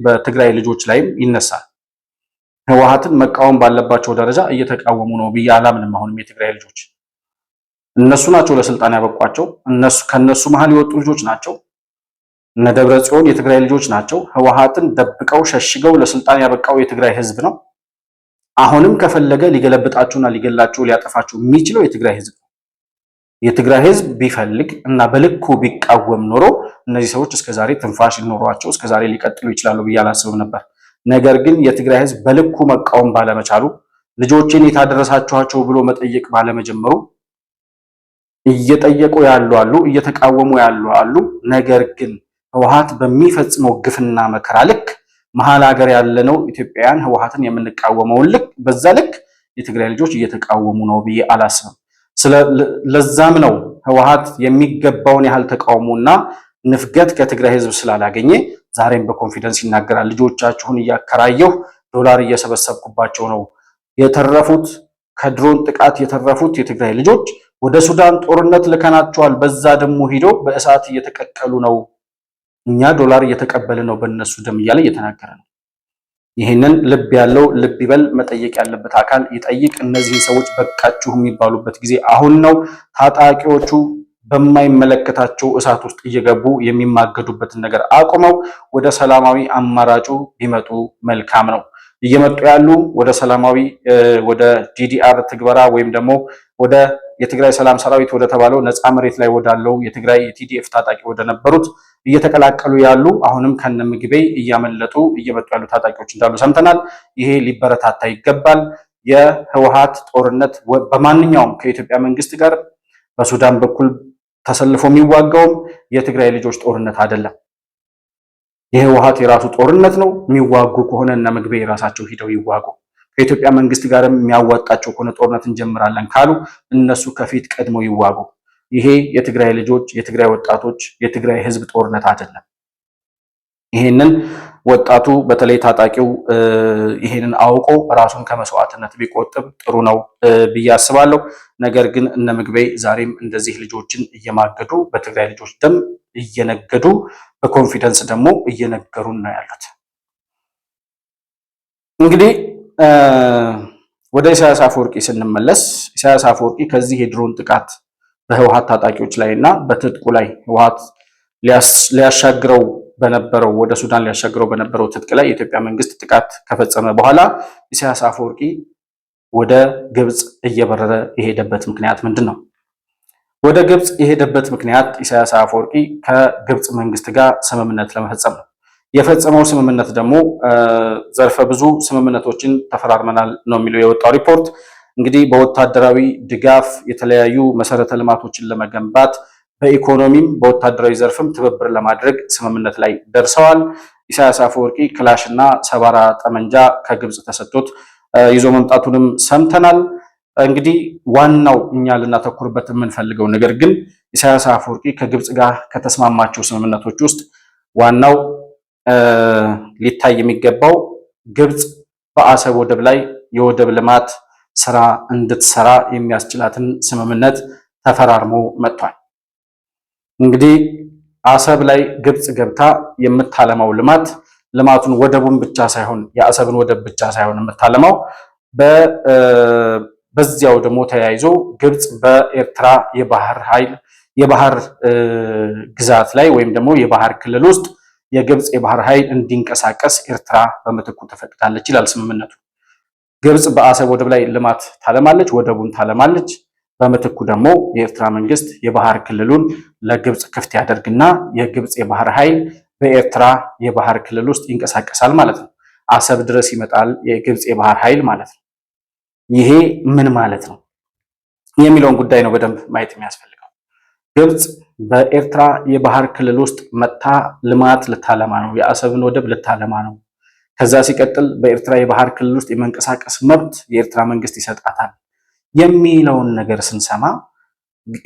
በትግራይ ልጆች ላይም ይነሳል ህወሓትን መቃወም ባለባቸው ደረጃ እየተቃወሙ ነው በያላምንም አሁንም የትግራይ ልጆች እነሱ ናቸው ለስልጣን ያበቋቸው ከነሱ መሃል የወጡ ልጆች ናቸው እነ ደብረ ጽዮን የትግራይ ልጆች ናቸው ህወሓትን ደብቀው ሸሽገው ለስልጣን ያበቃው የትግራይ ህዝብ ነው አሁንም ከፈለገ ሊገለብጣቸውና ሊገላቸው ሊያጠፋቸው የሚችለው የትግራይ ህዝብ የትግራይ ህዝብ ቢፈልግ እና በልኩ ቢቃወም ኖሮ እነዚህ ሰዎች እስከዛሬ ትንፋሽ ሊኖሯቸው እስከዛሬ ሊቀጥሉ ይችላሉ ብያላስብም ነበር ነገር ግን የትግራይ ህዝብ በልኩ መቃወም ባለመቻሉ ልጆችን የታደረሳችኋቸው ብሎ መጠየቅ ባለመጀመሩ እየጠየቁ ያሉ አሉ እየተቃወሙ ያሉ አሉ ነገር ግን ህወሓት በሚፈጽመው ግፍና መከራ ልክ መሃል ሀገር ያለነው ኢትዮጵያውያን ህወሓትን የምንቃወመው ልክ በዛ ልክ የትግራይ ልጆች እየተቃወሙ ነው ብዬ አላስብም ለዛም ነው ህወሓት የሚገባውን ያህል ተቃውሞና ንፍገት ከትግራይ ህዝብ ስላላገኘ ዛሬም በኮንፊደንስ ይናገራል ልጆቻችሁን እያከራየሁ ዶላር እየሰበሰብኩባቸው ነው የተረፉት ከድሮን ጥቃት የተረፉት የትግራይ ልጆች ወደ ሱዳን ጦርነት ልከናቸዋል በዛ ደሞ ሄዶ በእሳት እየተቀቀሉ ነው እኛ ዶላር እየተቀበልን ነው በእነሱ ደም እያለ እየተናገረ ነው ይሄንን ልብ ያለው ልብ ይበል መጠየቅ ያለበት አካል ይጠይቅ እነዚህ ሰዎች በቃችሁ የሚባሉበት ጊዜ አሁን ነው ታጣቂዎቹ በማይመለከታቸው እሳት ውስጥ እየገቡ የሚማገዱበትን ነገር አቁመው ወደ ሰላማዊ አማራጩ ቢመጡ መልካም ነው እየመጡ ያሉ ወደ ሰላማዊ ወደ ዲዲአር ትግበራ ወይም ደግሞ ወደ የትግራይ ሰላም ሰራዊት ወደ ተባለው ነፃ መሬት ላይ ወዳለው የትግራይ ቲዲኤፍ ታጣቂ ወደ ነበሩት እየተቀላቀሉ ያሉ አሁንም ከነምግቤ እያመለጡ እየመጡ ያሉ ታጣቂዎች እንዳሉ ሰምተናል ይሄ ሊበረታታ ይገባል የህወሓት ጦርነት በማንኛውም ከኢትዮጵያ መንግስት ጋር በሱዳን በኩል ተሰልፎ የሚዋጋውም የትግራይ ልጆች ጦርነት አይደለም የህወሓት የራሱ ጦርነት ነው የሚዋጉ ከሆነ እና ምግቤ የራሳቸው ሂደው ይዋጉ ከኢትዮጵያ መንግስት ጋርም የሚያዋጣቸው ከሆነ ጦርነት እንጀምራለን ካሉ እነሱ ከፊት ቀድመው ይዋጉ ይሄ የትግራይ ልጆች፣ የትግራይ ወጣቶች፣ የትግራይ ህዝብ ጦርነት አይደለም። ይሄንን ወጣቱ በተለይ ታጣቂው ይሄንን አውቆ ራሱን ከመስዋዕትነት ቢቆጥብ ጥሩ ነው ብዬ አስባለሁ። ነገር ግን እነ ምግበይ ዛሬም እንደዚህ ልጆችን እየማገዱ በትግራይ ልጆች ደም እየነገዱ በኮንፊደንስ ደግሞ እየነገሩን ነው ያሉት። እንግዲህ ወደ ኢሳያስ አፈወርቂ ስንመለስ ኢሳያስ አፈወርቂ ከዚህ የድሮን ጥቃት በህወሓት ታጣቂዎች ላይ እና በትጥቁ ላይ ህወሓት ሊያሻግረው በነበረው ወደ ሱዳን ሊያሻግረው በነበረው ትጥቅ ላይ የኢትዮጵያ መንግስት ጥቃት ከፈጸመ በኋላ ኢሳያስ አፈወርቂ ወደ ግብጽ እየበረረ የሄደበት ምክንያት ምንድን ነው? ወደ ግብጽ የሄደበት ምክንያት ኢሳያስ አፈወርቂ ከግብጽ መንግስት ጋር ስምምነት ለመፈጸም ነው። የፈጸመው ስምምነት ደግሞ ዘርፈ ብዙ ስምምነቶችን ተፈራርመናል ነው የሚለው የወጣው ሪፖርት። እንግዲህ በወታደራዊ ድጋፍ የተለያዩ መሰረተ ልማቶችን ለመገንባት በኢኮኖሚም በወታደራዊ ዘርፍም ትብብር ለማድረግ ስምምነት ላይ ደርሰዋል። ኢሳያስ አፈወርቂ ክላሽ እና ሰባራ ጠመንጃ ከግብጽ ተሰጥቶት ይዞ መምጣቱንም ሰምተናል። እንግዲህ ዋናው እኛ ልናተኩርበት የምንፈልገው ነገር ግን ኢሳያስ አፈወርቂ ከግብጽ ጋር ከተስማማቸው ስምምነቶች ውስጥ ዋናው ሊታይ የሚገባው ግብጽ በአሰብ ወደብ ላይ የወደብ ልማት ስራ እንድትሰራ የሚያስችላትን ስምምነት ተፈራርሞ መጥቷል። እንግዲህ አሰብ ላይ ግብጽ ገብታ የምታለማው ልማቱን ወደቡን ብቻ ሳይሆን የአሰብን ወደብ ብቻ ሳይሆን የምታለማው በዚያው ደግሞ ተያይዞ ግብጽ በኤርትራ የባህር ግዛት ላይ ወይም ደግሞ የባህር ክልል ውስጥ የግብጽ የባህር ኃይል እንዲንቀሳቀስ ኤርትራ በምትኩ ተፈቅዳለች ይላል ስምምነቱ። ግብጽ በአሰብ ወደብ ላይ ልማት ታለማለች፣ ወደቡን ታለማለች። በምትኩ ደግሞ የኤርትራ መንግስት የባህር ክልሉን ለግብጽ ክፍት ያደርግና የግብጽ የባህር ኃይል በኤርትራ የባህር ክልል ውስጥ ይንቀሳቀሳል ማለት ነው። አሰብ ድረስ ይመጣል የግብጽ የባህር ኃይል ማለት ነው። ይሄ ምን ማለት ነው የሚለውን ጉዳይ ነው በደንብ ማየት የሚያስፈልገው። ግብጽ በኤርትራ የባህር ክልል ውስጥ መታ ልማት ልታለማ ነው፣ የአሰብን ወደብ ልታለማ ነው። ከዛ ሲቀጥል በኤርትራ የባህር ክልል ውስጥ የመንቀሳቀስ መብት የኤርትራ መንግስት ይሰጣታል የሚለውን ነገር ስንሰማ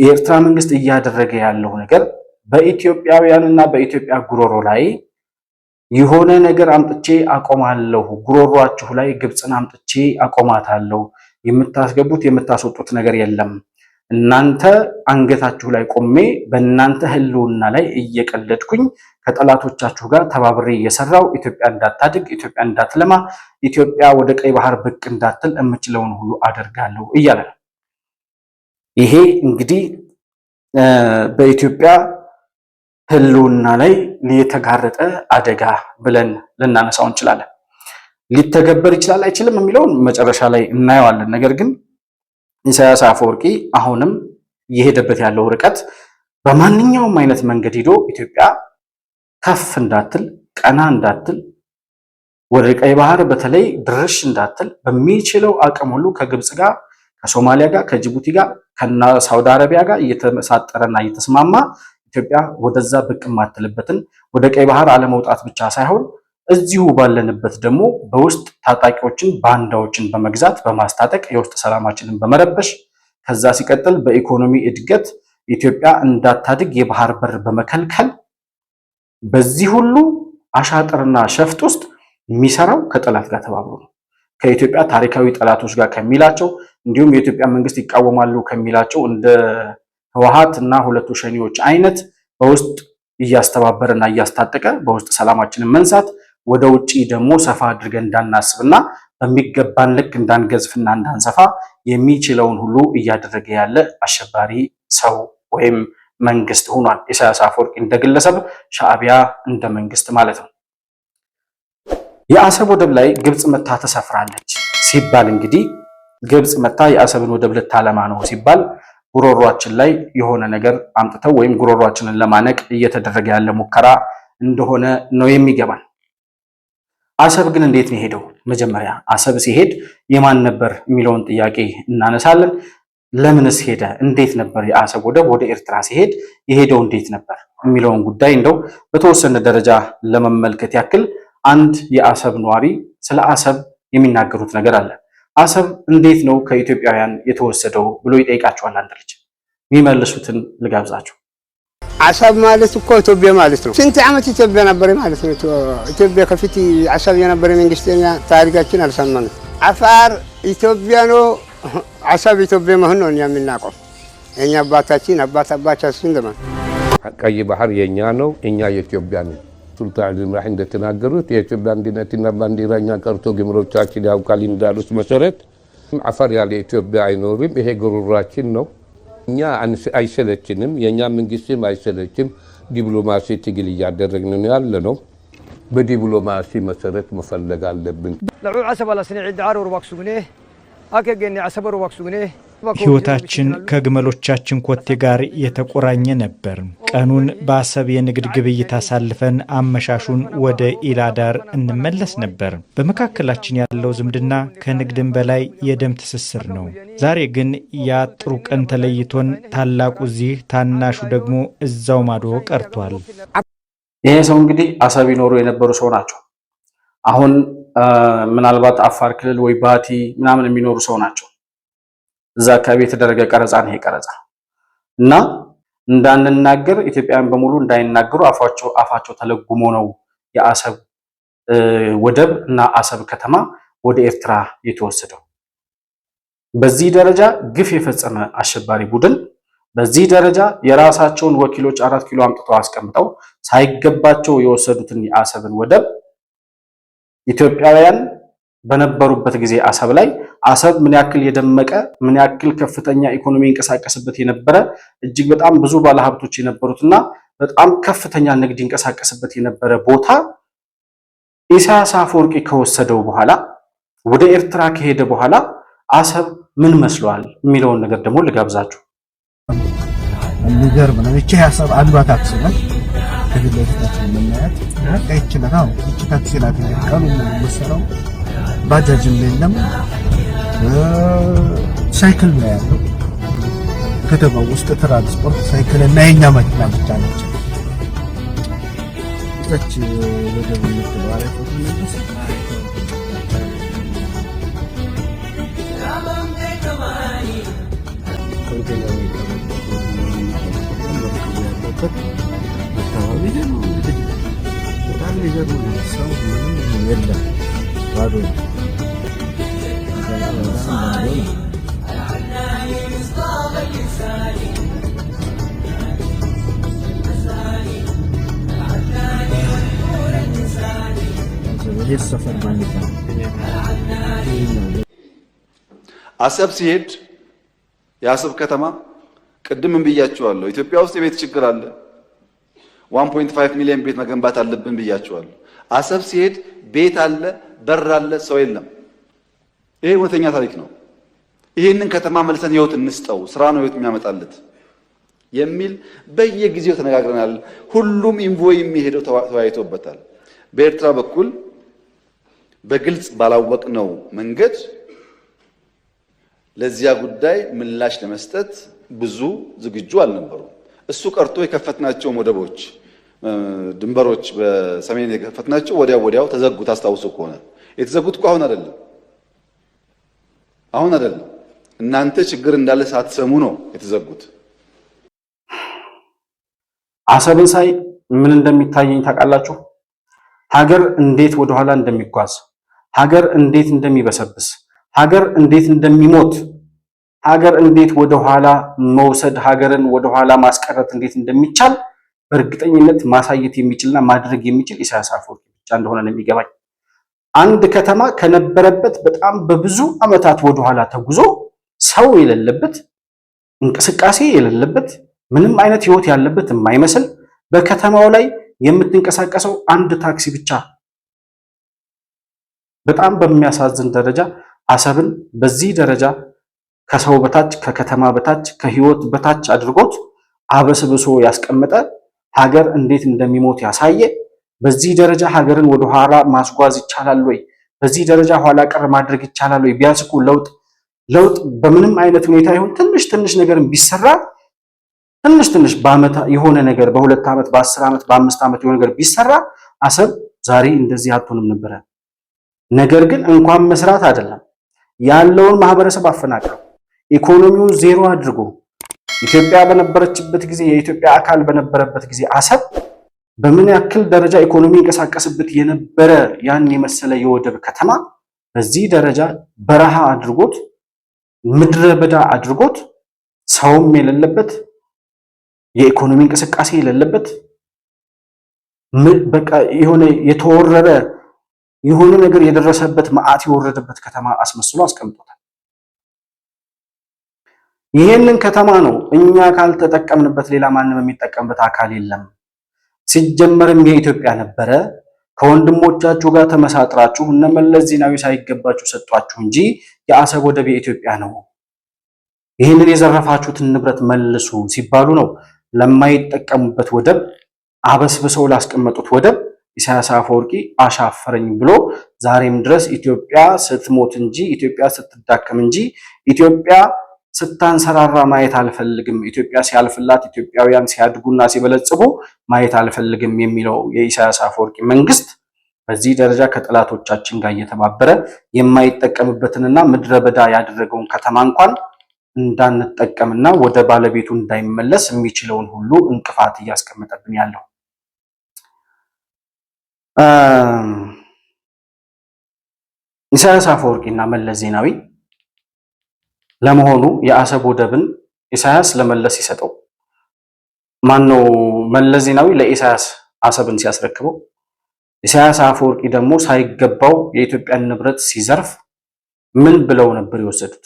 የኤርትራ መንግስት እያደረገ ያለው ነገር በኢትዮጵያውያንና በኢትዮጵያ ጉሮሮ ላይ የሆነ ነገር አምጥቼ አቆማለሁ፣ ጉሮሯችሁ ላይ ግብጽን አምጥቼ አቆማታለሁ፣ የምታስገቡት የምታስወጡት ነገር የለም፣ እናንተ አንገታችሁ ላይ ቆሜ በእናንተ ህልውና ላይ እየቀለድኩኝ ከጠላቶቻችሁ ጋር ተባብሬ እየሰራው ኢትዮጵያ እንዳታድግ፣ ኢትዮጵያ እንዳትለማ፣ ኢትዮጵያ ወደ ቀይ ባህር ብቅ እንዳትል የምችለውን ሁሉ አደርጋለሁ እያለ ነው። ይሄ እንግዲህ በኢትዮጵያ ህልውና ላይ የተጋረጠ አደጋ ብለን ልናነሳው እንችላለን። ሊተገበር ይችላል አይችልም የሚለውን መጨረሻ ላይ እናየዋለን። ነገር ግን ኢሳያስ አፈወርቂ አሁንም እየሄደበት ያለው ርቀት በማንኛውም አይነት መንገድ ሄዶ ኢትዮጵያ ከፍ እንዳትል፣ ቀና እንዳትል፣ ወደ ቀይ ባህር በተለይ ድርሽ እንዳትል በሚችለው አቅም ሁሉ ከግብጽ ጋር፣ ከሶማሊያ ጋር፣ ከጅቡቲ ጋር፣ ከሳውዲ አረቢያ ጋር እየተመሳጠረና እየተስማማ ኢትዮጵያ ወደዛ ብቅ ማትልበትን ወደ ቀይ ባህር አለመውጣት ብቻ ሳይሆን እዚሁ ባለንበት ደግሞ በውስጥ ታጣቂዎችን ባንዳዎችን በመግዛት በማስታጠቅ የውስጥ ሰላማችንን በመረበሽ ከዛ ሲቀጥል በኢኮኖሚ እድገት ኢትዮጵያ እንዳታድግ የባህር በር በመከልከል በዚህ ሁሉ አሻጥርና ሸፍጥ ውስጥ የሚሰራው ከጠላት ጋር ተባብሮ ነው። ከኢትዮጵያ ታሪካዊ ጠላቶች ጋር ከሚላቸው እንዲሁም የኢትዮጵያ መንግስት ይቃወማሉ ከሚላቸው እንደ ህወሓት እና ሁለቱ ሸኔዎች አይነት በውስጥ እያስተባበረና እያስታጠቀ በውስጥ ሰላማችንን መንሳት ወደ ውጪ ደግሞ ሰፋ አድርገን እንዳናስብና በሚገባን ልክ እንዳንገዝፍና እንዳንሰፋ የሚችለውን ሁሉ እያደረገ ያለ አሸባሪ ሰው ወይም መንግስት ሆኗል። ኢሳያስ አፈወርቂ እንደ ግለሰብ፣ ሻዕቢያ እንደ መንግስት ማለት ነው። የአሰብ ወደብ ላይ ግብጽ መታ ተሰፍራለች ሲባል እንግዲህ ግብጽ መታ የአሰብን ወደብ ልታለማ ነው ሲባል ጉሮሯችን ላይ የሆነ ነገር አምጥተው ወይም ጉሮሯችንን ለማነቅ እየተደረገ ያለ ሙከራ እንደሆነ ነው የሚገባን። አሰብ ግን እንዴት ነው ሄደው? መጀመሪያ አሰብ ሲሄድ የማን ነበር የሚለውን ጥያቄ እናነሳለን። ለምንስ ሄደ? እንዴት ነበር የአሰብ ወደብ ወደ ኤርትራ ሲሄድ የሄደው እንዴት ነበር የሚለውን ጉዳይ እንደው በተወሰነ ደረጃ ለመመልከት ያክል አንድ የአሰብ ነዋሪ ስለ አሰብ የሚናገሩት ነገር አለ። አሰብ እንዴት ነው ከኢትዮጵያውያን የተወሰደው ብሎ ይጠይቃቸዋል አንድ ልጅ። የሚመልሱትን ልጋብዛችሁ። አሰብ ማለት እኮ ኢትዮጵያ ማለት ነው። ስንት ዓመት ኢትዮጵያ ነበር ማለት ነው። ኢትዮጵያ ከፊት አሰብ የነበረ መንግስተኛ ታሪካችን አልሰማንም። አፋር ኢትዮጵያ ነው፣ አሰብ ኢትዮጵያ መሆን ነው የምናውቀው። የኛ አባታችን ደማ ቀይ ባህር የኛ ነው፣ እኛ የኢትዮጵያ ነው። ሱልጣን ኢብራሂም እንደተናገሩት የኢትዮጵያ አንድነትና ባንዲራኛ ቀርቶ ግምሮቻችን ያውቃል እንዳሉት መሰረት አፋር ያለ ኢትዮጵያ አይኖርም። ይሄ ጉሮሯችን ነው። እኛ አይሰለችንም፣ የኛ መንግስትም አይሰለችም። ዲፕሎማሲ ትግል እያደረግን ነው ያለ ነው። በዲፕሎማሲ መሰረት መፈለግ አለብን። ለዑ አሰብ አላስኒ ዒዳር ወርባክሱግኔ አከገኒ አሰብ ወርባክሱግኔ ሕይወታችን ከግመሎቻችን ኮቴ ጋር የተቆራኘ ነበር። ቀኑን በአሰብ የንግድ ግብይት አሳልፈን አመሻሹን ወደ ኢላዳር እንመለስ ነበር። በመካከላችን ያለው ዝምድና ከንግድም በላይ የደም ትስስር ነው። ዛሬ ግን ያ ጥሩ ቀን ተለይቶን ታላቁ እዚህ ታናሹ ደግሞ እዛው ማዶ ቀርቷል። ይሄ ሰው እንግዲህ አሰብ ይኖሩ የነበሩ ሰው ናቸው። አሁን ምናልባት አፋር ክልል ወይ ባቲ ምናምን የሚኖሩ ሰው ናቸው። እዛ አካባቢ የተደረገ ቀረጻ ነው ይሄ ቀረጻ እና እንዳንናገር ኢትዮጵያውያን በሙሉ እንዳይናገሩ አፋቸው ተለጉሞ ነው የአሰብ ወደብ እና አሰብ ከተማ ወደ ኤርትራ የተወሰደው። በዚህ ደረጃ ግፍ የፈጸመ አሸባሪ ቡድን በዚህ ደረጃ የራሳቸውን ወኪሎች 4 ኪሎ አምጥተው አስቀምጠው ሳይገባቸው የወሰዱትን የአሰብን ወደብ ኢትዮጵያውያን በነበሩበት ጊዜ አሰብ ላይ አሰብ ምን ያክል የደመቀ ምን ያክል ከፍተኛ ኢኮኖሚ ይንቀሳቀስበት የነበረ እጅግ በጣም ብዙ ባለሀብቶች የነበሩትና በጣም ከፍተኛ ንግድ ይንቀሳቀስበት የነበረ ቦታ ኢሳያስ አፈወርቂ ከወሰደው በኋላ ወደ ኤርትራ ከሄደ በኋላ አሰብ ምን መስሏል የሚለውን ነገር ደግሞ ልጋብዛችሁ። የሚገርም ነው። እቺ አሰብ አንዷ ታክሲ ናት። ከግለሰቦች ምናያት እቺ ነው እቺ ታክሲ ናት። ቀኑ የሚሰራው ባጃጅም የለም ሳይክል ነው ያለው። ከተማው ውስጥ ትራንስፖርት ሳይክል እና የኛ መኪና ብቻ ነች። እቺ ወደ ምትለው አረፈው ነው አሰብ ሲሄድ የአሰብ ከተማ ቅድምም ብያችኋለሁ፣ ኢትዮጵያ ውስጥ የቤት ችግር አለ። 1.5 ሚሊዮን ቤት መገንባት አለብን ብያችኋለሁ። አሰብ ሲሄድ ቤት አለ፣ በር አለ፣ ሰው የለም። ይሄ እውነተኛ ታሪክ ነው። ይሄንን ከተማ መልሰን ህይወት እንስጠው፣ ስራ ነው ህይወት የሚያመጣለት የሚል በየጊዜው ተነጋግረናል። ሁሉም ኢንቮይ የሚሄደው ተወያይቶበታል። በኤርትራ በኩል በግልጽ ባላወቅነው መንገድ ለዚያ ጉዳይ ምላሽ ለመስጠት ብዙ ዝግጁ አልነበሩም። እሱ ቀርቶ የከፈትናቸው ወደቦች፣ ድንበሮች በሰሜን የከፈትናቸው ወዲያው ተዘጉ። ታስታውሱ ከሆነ የተዘጉት እኮ አሁን አይደለም። እናንተ ችግር እንዳለ ሳትሰሙ ነው የተዘጉት። አሰብን ሳይ ምን እንደሚታየኝ ታውቃላችሁ? ሀገር እንዴት ወደኋላ እንደሚጓዝ፣ ሀገር እንዴት እንደሚበሰብስ፣ ሀገር እንዴት እንደሚሞት፣ ሀገር እንዴት ወደኋላ መውሰድ፣ ሀገርን ወደኋላ ማስቀረት እንዴት እንደሚቻል በእርግጠኝነት ማሳየት የሚችልና ማድረግ የሚችል ኢሳያስ አፈወርቂ ብቻ እንደሆነ ነው የሚገባኝ። አንድ ከተማ ከነበረበት በጣም በብዙ ዓመታት ወደኋላ ተጉዞ ሰው የሌለበት እንቅስቃሴ የሌለበት ምንም አይነት ህይወት ያለበት የማይመስል በከተማው ላይ የምትንቀሳቀሰው አንድ ታክሲ ብቻ በጣም በሚያሳዝን ደረጃ አሰብን በዚህ ደረጃ ከሰው በታች ከከተማ በታች ከህይወት በታች አድርጎት አበስብሶ ያስቀመጠ ሀገር እንዴት እንደሚሞት ያሳየ። በዚህ ደረጃ ሀገርን ወደ ኋላ ማስጓዝ ይቻላል ወይ? በዚህ ደረጃ ኋላ ቀር ማድረግ ይቻላል ወይ? ቢያንስ እኮ ለውጥ በምንም አይነት ሁኔታ ይሁን ትንሽ ነገር ቢሰራ ትንሽ በአመት የሆነ ነገር በ2 ዓመት በ10 ዓመት በ5 ዓመት የሆነ ነገር ቢሰራ አሰብ ዛሬ እንደዚህ አትሆንም ነበር። ነገር ግን እንኳን መስራት አይደለም ያለውን ማህበረሰብ አፈናቅለው ኢኮኖሚውን ዜሮ አድርጎ ኢትዮጵያ በነበረችበት ጊዜ የኢትዮጵያ አካል በነበረበት ጊዜ አሰብ በምን ያክል ደረጃ ኢኮኖሚ እንቀሳቀስበት የነበረ ያን የመሰለ የወደብ ከተማ በዚህ ደረጃ በረሃ አድርጎት ምድረ በዳ አድርጎት ሰውም የሌለበት የኢኮኖሚ እንቅስቃሴ የሌለበት በቃ የሆነ የተወረረ የሆነ ነገር የደረሰበት መዓት የወረደበት ከተማ አስመስሎ አስቀምጦታል። ይሄንን ከተማ ነው እኛ ካልተጠቀምንበት ሌላ ማንም የሚጠቀምበት አካል የለም። ሲጀመርም የኢትዮጵያ ነበረ። ከወንድሞቻችሁ ጋር ተመሳጥራችሁ እነ መለስ ዜናዊ ሳይገባችሁ ሰጧችሁ እንጂ የአሰብ ወደብ የኢትዮጵያ ነው። ይህንን የዘረፋችሁትን ንብረት መልሱ ሲባሉ ነው ለማይጠቀሙበት ወደብ አበስብሰው ላስቀመጡት ወደብ ኢሳያስ አፈወርቂ አሻፈረኝ ብሎ ዛሬም ድረስ ኢትዮጵያ ስትሞት እንጂ ኢትዮጵያ ስትዳከም እንጂ ኢትዮጵያ ስታንሰራራ ማየት አልፈልግም፣ ኢትዮጵያ ሲያልፍላት ኢትዮጵያውያን ሲያድጉና ሲበለጽጉ ማየት አልፈልግም የሚለው የኢሳያስ አፈወርቂ መንግስት በዚህ ደረጃ ከጠላቶቻችን ጋር እየተባበረ የማይጠቀምበትንና ምድረ በዳ ያደረገውን ከተማ እንኳን እንዳንጠቀምና ወደ ባለቤቱ እንዳይመለስ የሚችለውን ሁሉ እንቅፋት እያስቀመጠብን ያለው ኢሳያስ አፈወርቂና መለስ ዜናዊ ለመሆኑ የአሰብ ወደብን ኢሳያስ ለመለስ ሲሰጠው ማነው መለስ ዜናዊ ለኢሳያስ አሰብን ሲያስረክበው ኢሳያስ አፈወርቂ ደግሞ ሳይገባው የኢትዮጵያን ንብረት ሲዘርፍ ምን ብለው ነበር የወሰዱት?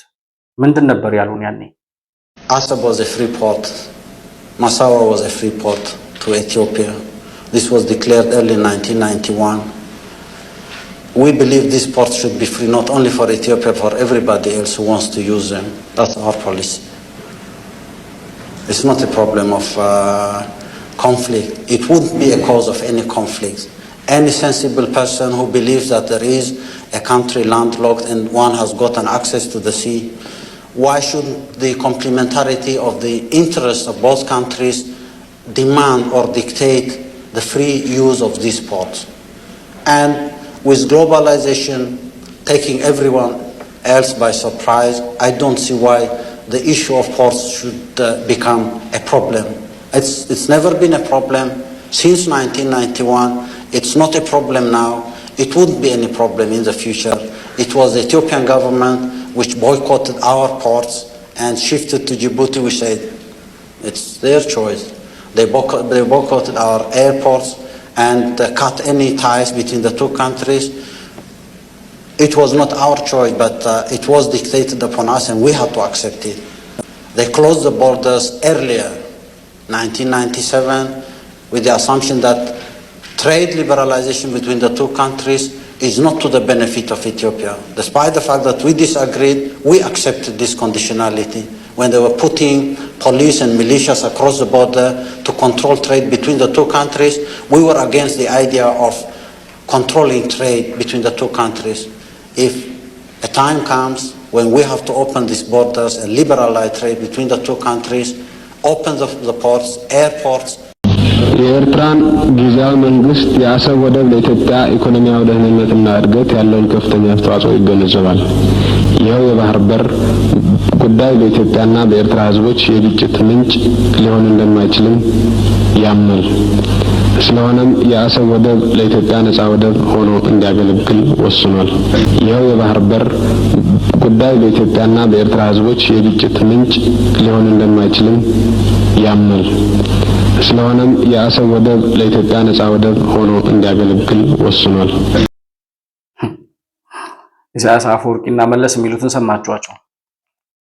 ምንድን ነበር ያሉን ያኔ? Asab was a free port. Massawa was a free port to Ethiopia. This was declared early 1991. We believe this port should be free not only for Ethiopia, for everybody else who wants to use them. That's our policy. It's not a problem of conflict. It wouldn't be a cause of any conflict. Any sensible person who believes that there is a country landlocked and one has gotten access to the sea, why should the complementarity of the interests of both countries demand or dictate the free use of these ports? And with globalization taking everyone else by surprise, I don't see why the issue of ports should become a problem. It's never been a problem since 1991. It's not a problem now. It wouldn't be any problem in the future. It was the Ethiopian government which boycotted our ports and shifted to Djibouti. We said it's their choice. They boycotted our airports and cut any ties between the two countries. It was not our choice, but it was dictated upon us and we had to accept it. They closed the borders earlier, 1997, with the assumption that trade liberalization between the two countries is not to the benefit of Ethiopia. Despite the fact that we disagreed, we accepted this conditionality. When they were putting police and militias across the border to control trade between the two countries, we were against the idea of controlling trade between the two countries. If a time comes when we have to open these borders and liberalize trade between the two countries, open the ports, airports. የኤርትራን ጊዜያዊ መንግስት የአሰብ ወደብ ለኢትዮጵያ ኢኮኖሚያዊ ደህንነትና እድገት ያለውን ከፍተኛ አስተዋጽኦ ይገነዘባል። ይኸው የባህር በር ጉዳይ በኢትዮጵያና በኤርትራ ህዝቦች የግጭት ምንጭ ሊሆን እንደማይችልም ያምናል። ስለሆነም የአሰብ ወደብ ለኢትዮጵያ ነጻ ወደብ ሆኖ እንዲያገለግል ወስኗል። ይኸው የባህር በር ጉዳይ በኢትዮጵያና በኤርትራ ህዝቦች የግጭት ምንጭ ሊሆን እንደማይችልም ያምናል። ስለሆነም የአሰብ ወደብ ለኢትዮጵያ ነጻ ወደብ ሆኖ እንዲያገለግል ወስኗል። ኢሳያስ አፈወርቂና መለስ የሚሉትን ሰማችኋቸው።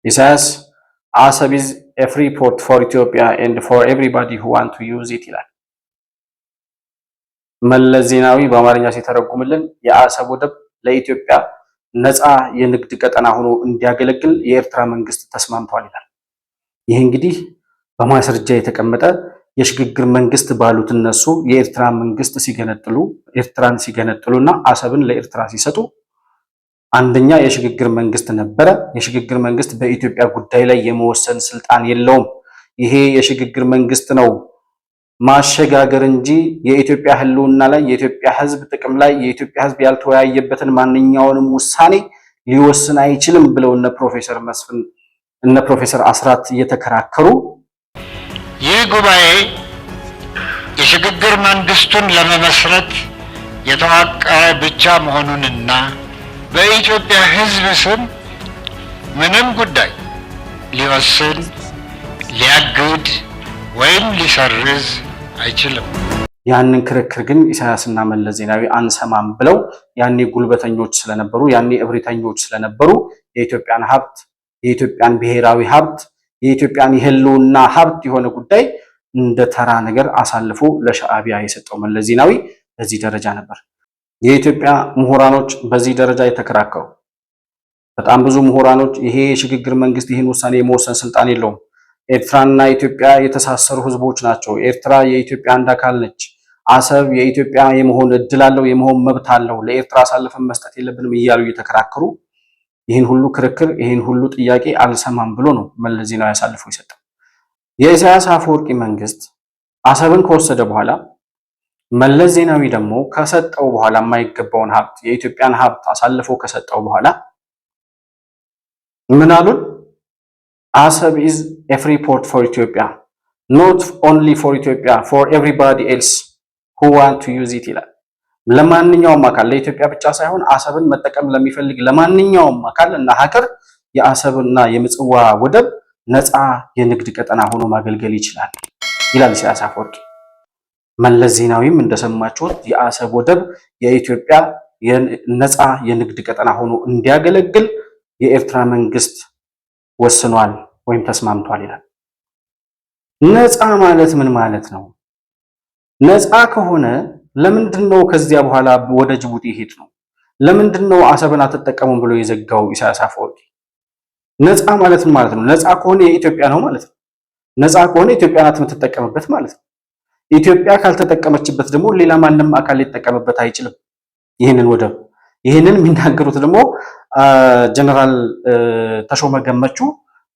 ኢሳያስ አሰብ is a free port for Ethiopia and for everybody who want to use it ይላል። መለስ ዜናዊ በአማርኛ ሲተረጉምልን የአሰብ ወደብ ለኢትዮጵያ ነጻ የንግድ ቀጠና ሆኖ እንዲያገለግል የኤርትራ መንግስት ተስማምቷል ይላል። ይህ እንግዲህ በማስረጃ የተቀመጠ የሽግግር መንግስት ባሉት እነሱ የኤርትራ መንግስት ኤርትራን ሲገነጥሉና አሰብን ለኤርትራ ሲሰጡ አንደኛ የሽግግር መንግስት ነበረ። የሽግግር መንግስት በኢትዮጵያ ጉዳይ ላይ የመወሰን ስልጣን የለውም። ይሄ የሽግግር መንግስት ነው ማሸጋገር እንጂ የኢትዮጵያ ህልውና ላይ የኢትዮጵያ ህዝብ ጥቅም ላይ የኢትዮጵያ ህዝብ ያልተወያየበትን ማንኛውንም ውሳኔ ሊወስን አይችልም ብለው እነ ፕሮፌሰር መስፍን እነ ፕሮፌሰር አስራት እየተከራከሩ ይህ ጉባኤ የሽግግር መንግስቱን ለመመስረት የተዋቀረ ብቻ መሆኑንና በኢትዮጵያ ሕዝብ ስም ምንም ጉዳይ ሊወስን ሊያግድ ወይም ሊሰርዝ አይችልም። ያንን ክርክር ግን ኢሳያስና መለስ ዜናዊ አንሰማም ብለው ያኔ ጉልበተኞች ስለነበሩ ያኔ እብሪተኞች ስለነበሩ የኢትዮጵያን ሀብት የኢትዮጵያን ብሔራዊ ሀብት የኢትዮጵያን የህልውና ሀብት የሆነ ጉዳይ እንደ ተራ ነገር አሳልፎ ለሻዕቢያ የሰጠው መለስ ዜናዊ በዚህ ደረጃ ነበር። የኢትዮጵያ ምሁራኖች በዚህ ደረጃ የተከራከሩ በጣም ብዙ ምሁራኖች ይሄ የሽግግር መንግስት ይህን ውሳኔ የመወሰን ስልጣን የለውም፣ ኤርትራና ኢትዮጵያ የተሳሰሩ ህዝቦች ናቸው፣ ኤርትራ የኢትዮጵያ አንድ አካል ነች፣ አሰብ የኢትዮጵያ የመሆን እድል አለው፣ የመሆን መብት አለው፣ ለኤርትራ አሳልፈን መስጠት የለብንም እያሉ እየተከራከሩ ይህን ሁሉ ክርክር ይህን ሁሉ ጥያቄ አልሰማም ብሎ ነው መለስ ዜናዊ አሳልፎ የሰጠው። የኢሳያስ አፈወርቂ መንግስት አሰብን ከወሰደ በኋላ መለስ ዜናዊ ደግሞ ከሰጠው በኋላ የማይገባውን ሀብት የኢትዮጵያን ሀብት አሳልፎ ከሰጠው በኋላ ምን አሉን? አሰብ is a free port for Ethiopia, not only for Ethiopia, for everybody else who want to use it ይላል። ለማንኛውም አካል ለኢትዮጵያ ብቻ ሳይሆን አሰብን መጠቀም ለሚፈልግ ለማንኛውም አካል እና ሀገር የአሰብና የምጽዋ ወደብ ነፃ የንግድ ቀጠና ሆኖ ማገልገል ይችላል ይላል ኢሳያስ አፈወርቂ። መለስ ዜናዊም እንደሰማችሁት የአሰብ ወደብ የኢትዮጵያ ነፃ የንግድ ቀጠና ሆኖ እንዲያገለግል የኤርትራ መንግስት ወስኗል ወይም ተስማምቷል ይላል። ነፃ ማለት ምን ማለት ነው? ነፃ ከሆነ ለምንድነው ከዚያ በኋላ ወደ ጅቡቲ ሄድ ነው? ለምንድነው አሰብን አትጠቀሙም ብሎ የዘጋው ኢሳያስ አፈወርቂ? ነፃ ማለት ምን ማለት ነው? ነፃ ከሆነ የኢትዮጵያ ነው ማለት ነው። ነፃ ከሆነ ኢትዮጵያ ናት የምትጠቀምበት ማለት ነው። ኢትዮጵያ ካልተጠቀመችበት ደግሞ ሌላ ማንም አካል ሊጠቀምበት አይችልም ይህንን ወደብ። ይህንን የሚናገሩት ደግሞ ጀነራል ተሾመ ገመቹ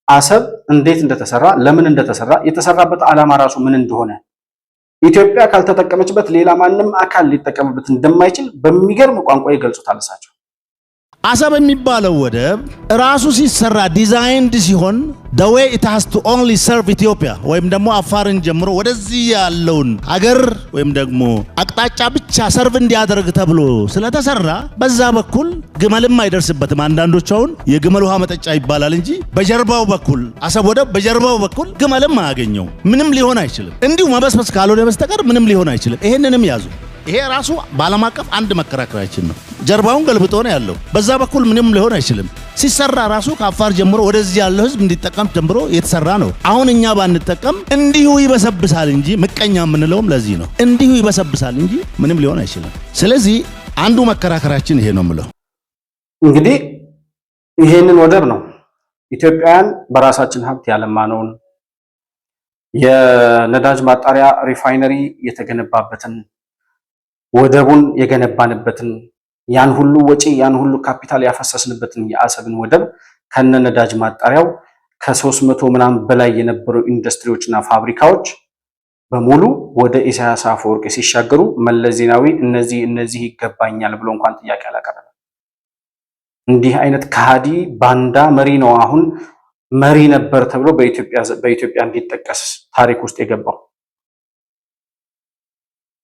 አሰብ እንዴት እንደተሰራ ለምን እንደተሰራ የተሰራበት ዓላማ ራሱ ምን እንደሆነ ኢትዮጵያ ካልተጠቀመችበት ሌላ ማንም አካል ሊጠቀምበት እንደማይችል በሚገርም ቋንቋ ይገልጹታል እሳቸው። አሰብ የሚባለው ወደብ ራሱ ሲሰራ ዲዛይንድ ሲሆን the way it has to only serve Ethiopia ወይም ደግሞ አፋርን ጀምሮ ወደዚህ ያለውን አገር ወይም ደግሞ አቅጣጫ ብቻ ሰርቭ እንዲያደርግ ተብሎ ስለተሰራ በዛ በኩል ግመልም አይደርስበትም። አንዳንዶች አሁን የግመል ውሃ መጠጫ ይባላል እንጂ በጀርባው በኩል አሰብ ወደብ በጀርባው በኩል ግመልም አያገኘው። ምንም ሊሆን አይችልም። እንዲሁ መበስበስ ካልሆነ በስተቀር ምንም ሊሆን አይችልም። ይሄንንም ያዙ። ይሄ ራሱ በዓለም አቀፍ አንድ መከራከሪያችን ነው። ጀርባውን ገልብጦ ነው ያለው። በዛ በኩል ምንም ሊሆን አይችልም። ሲሰራ ራሱ ከአፋር ጀምሮ ወደዚህ ያለው ህዝብ እንዲጠቀም ጀምሮ የተሰራ ነው። አሁን እኛ ባንጠቀም እንዲሁ ይበሰብሳል እንጂ ምቀኛ የምንለውም ለዚህ ነው። እንዲሁ ይበሰብሳል እንጂ ምንም ሊሆን አይችልም። ስለዚህ አንዱ መከራከሪያችን ይሄ ነው የምለው። እንግዲህ ይሄንን ወደብ ነው ኢትዮጵያውያን በራሳችን ሀብት ያለማነውን የነዳጅ ማጣሪያ ሪፋይነሪ የተገነባበትን ወደቡን የገነባንበትን ያን ሁሉ ወጪ ያን ሁሉ ካፒታል ያፈሰስንበትን የአሰብን ወደብ ከነ ነዳጅ ማጣሪያው ከ300 ምናምን በላይ የነበሩ ኢንዱስትሪዎችና ፋብሪካዎች በሙሉ ወደ ኢሳያስ አፈወርቂ ሲሻገሩ መለስ ዜናዊ እነዚህ ይገባኛል ብሎ እንኳን ጥያቄ አላቀረበም። እንዲህ አይነት ከሃዲ ባንዳ መሪ ነው አሁን መሪ ነበር ተብሎ በኢትዮጵያ እንዲጠቀስ ታሪክ ውስጥ የገባው።